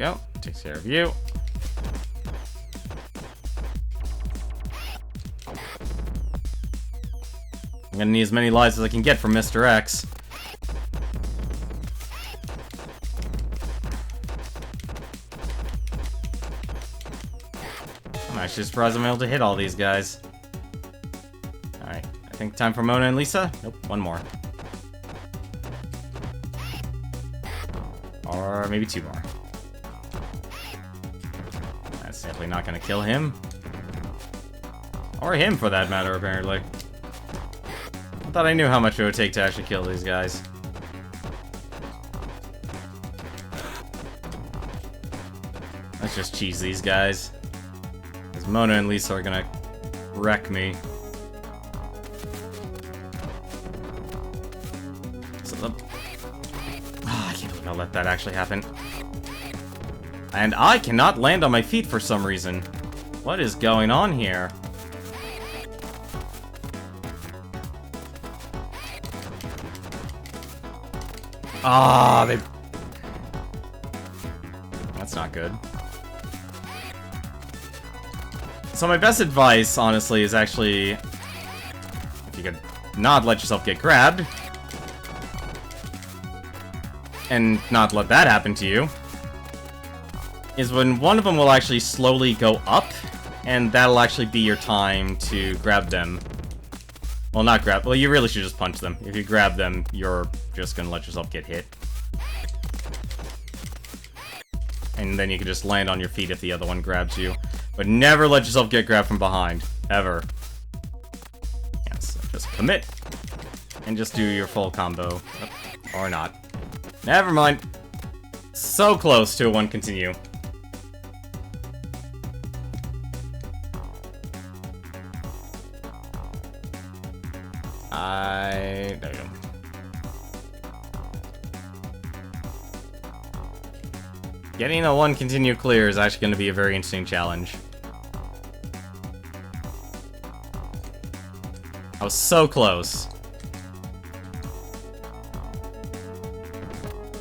go. Takes care of you. I'm gonna need as many lives as I can get from Mr. X. I'm actually surprised I'm able to hit all these guys. Alright, I think time for Mona and Lisa. Nope, one more. Or maybe two more. That's definitely not gonna kill him. Or him, for that matter, apparently. I thought I knew how much it would take to actually kill these guys. Let's just cheese these guys. Because Mona and Lisa are gonna wreck me. So the... I can't believe I let that actually happen. And I cannot land on my feet for some reason. What is going on here? Ah, they... That's not good. So my best advice, honestly, is actually... If you could not let yourself get grabbed. And not let that happen to you. Is when one of them will actually slowly go up. And that'll actually be your time to grab them. Well, not grab. Well, you really should just punch them. If you grab them, you're just gonna let yourself get hit. And then you can just land on your feet if the other one grabs you. But never let yourself get grabbed from behind. Ever. Yes, just commit. And just do your full combo. Or not. Never mind. So close to a one continue. There you go. Getting a one continue clear is actually going to be a very interesting challenge. I was so close.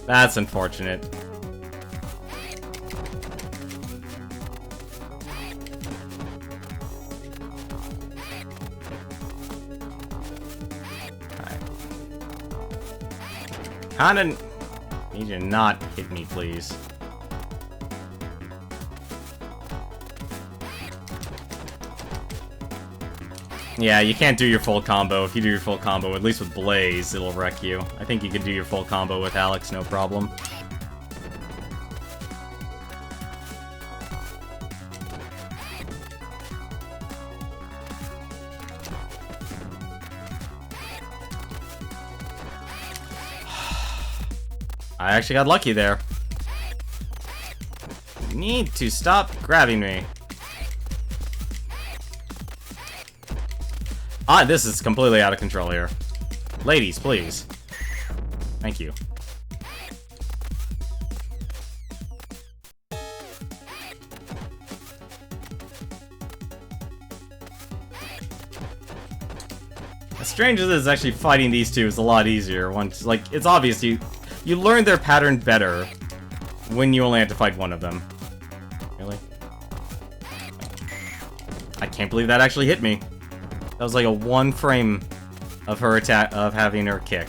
That's unfortunate. Kinda need you to not hit me, please. Yeah, you can't do your full combo. If you do your full combo, at least with Blaze, it'll wreck you. I think you could do your full combo with Alex, no problem. I actually got lucky there. You need to stop grabbing me. Ah, this is completely out of control here. Ladies, please. Thank you. As strange as it is, actually fighting these two is a lot easier. Once, like, it's obvious you learn their pattern better when you only have to fight one of them. Really? I can't believe that actually hit me. That was like a one frame of her attack, of having her kick.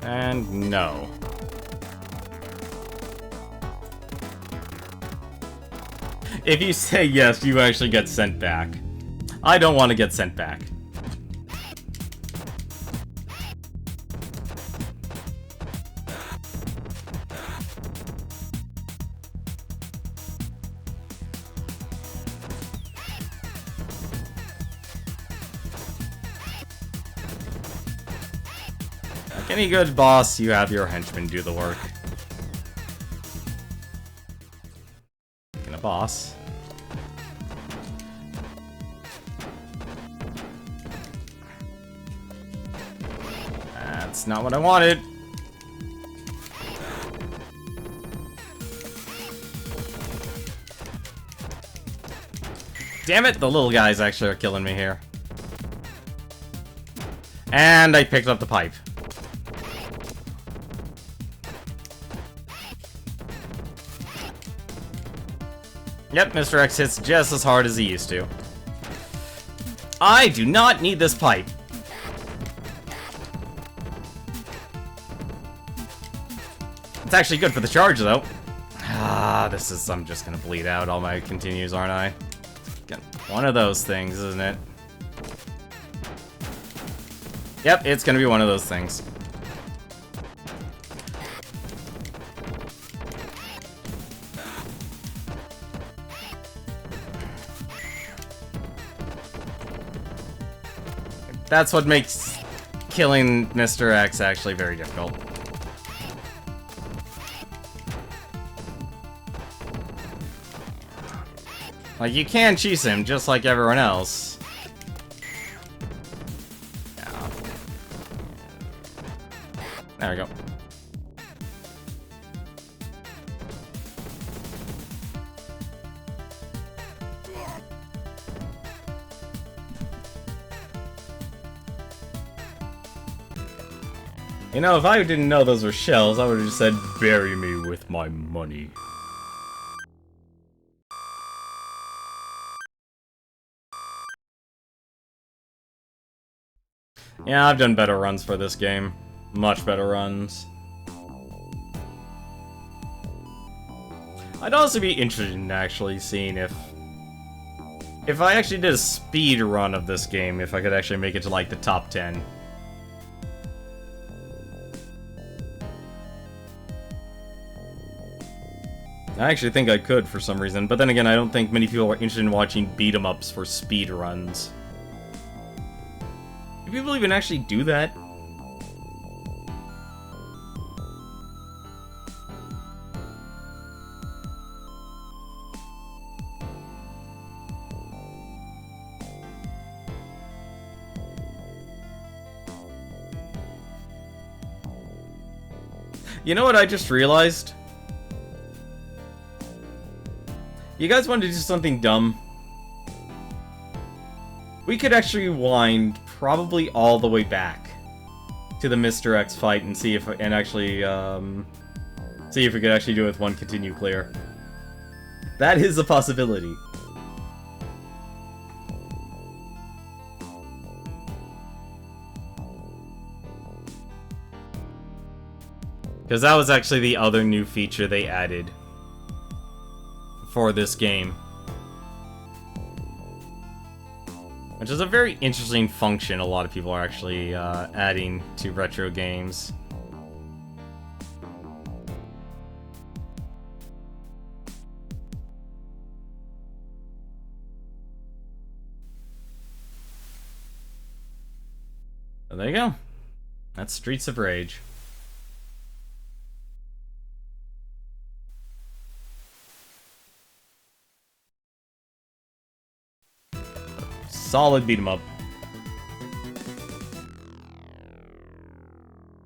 And no. If you say yes, you actually get sent back. I don't want to get sent back. Like any good boss, you have your henchmen do the work. And a boss. That's not what I wanted. Damn it, the little guys actually are killing me here. And I picked up the pipe. Yep, Mr. X hits just as hard as he used to. I do not need this pipe. It's actually good for the charge, though. Ah, this is... I'm just gonna bleed out all my continues, aren't I? One of those things, isn't it? Yep, it's gonna be one of those things. That's what makes killing Mr. X actually very difficult. Like, you can cheese him, just like everyone else. Yeah. There we go. You know, if I didn't know those were shells, I would have just said, bury me with my money. Yeah, I've done better runs for this game. Much better runs. I'd also be interested in actually seeing if I actually did a speed run of this game, if I could actually make it to, like, the top 10. I actually think I could for some reason, but then again, I don't think many people are interested in watching beat-em-ups for speed runs. Do people even actually do that? You know what I just realized? You guys want to do something dumb? We could actually rewind probably all the way back to the Mr. X fight and see if see if we could actually do it with one continue clear. That is a possibility. Because that was actually the other new feature they added for this game. Which is a very interesting function a lot of people are actually adding to retro games. So there you go. That's Streets of Rage. Solid beat 'em up.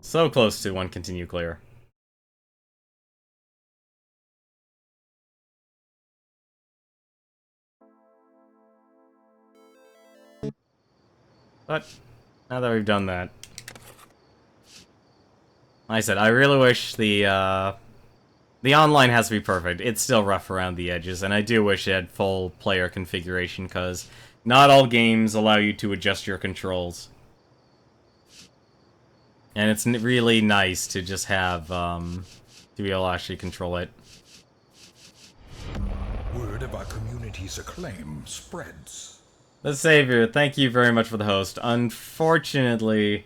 So close to one continue clear. But now that we've done that, like I said, I really wish the online has to be perfect. It's still rough around the edges, and I do wish it had full player configuration, because not all games allow you to adjust your controls. And it's really nice to just have, to be able to actually control it. Word of our community's acclaim spreads. The Savior, thank you very much for the host. Unfortunately,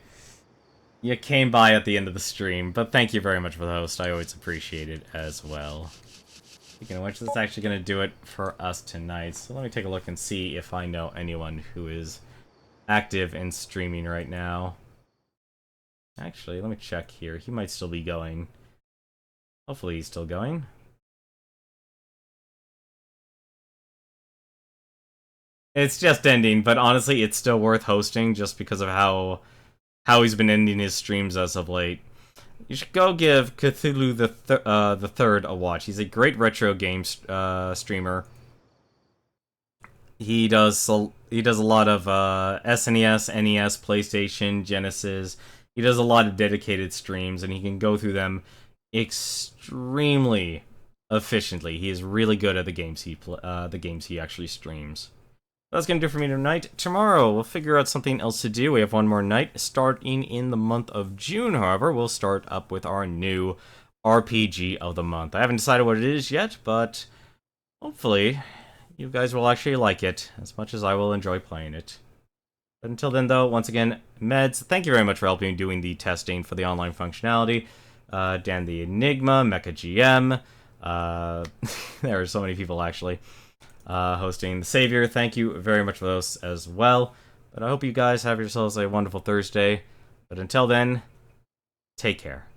you came by at the end of the stream, but thank you very much for the host. I always appreciate it as well. Speaking of which, that's actually going to do it for us tonight. So let me take a look and see if I know anyone who is active and streaming right now. Actually, let me check here. He might still be going. Hopefully he's still going. It's just ending, but honestly, it's still worth hosting just because of how he's been ending his streams as of late. You should go give Cthulhu the Third a watch. He's a great retro game streamer. He does a lot of SNES, NES, PlayStation, Genesis. He does a lot of dedicated streams, and he can go through them extremely efficiently. He is really good at the games he actually streams. That's gonna do it for me tonight. Tomorrow, we'll figure out something else to do. We have one more night. Starting in the month of June, however, we'll start up with our new RPG of the month. I haven't decided what it is yet, but hopefully you guys will actually like it as much as I will enjoy playing it. But until then, though, once again, Meds, thank you very much for helping me doing the testing for the online functionality. Dan the Enigma, Mecha GM, there are so many people actually. Hosting the Savior, thank you very much for those as well. But I hope you guys have yourselves a wonderful Thursday. But until then, take care.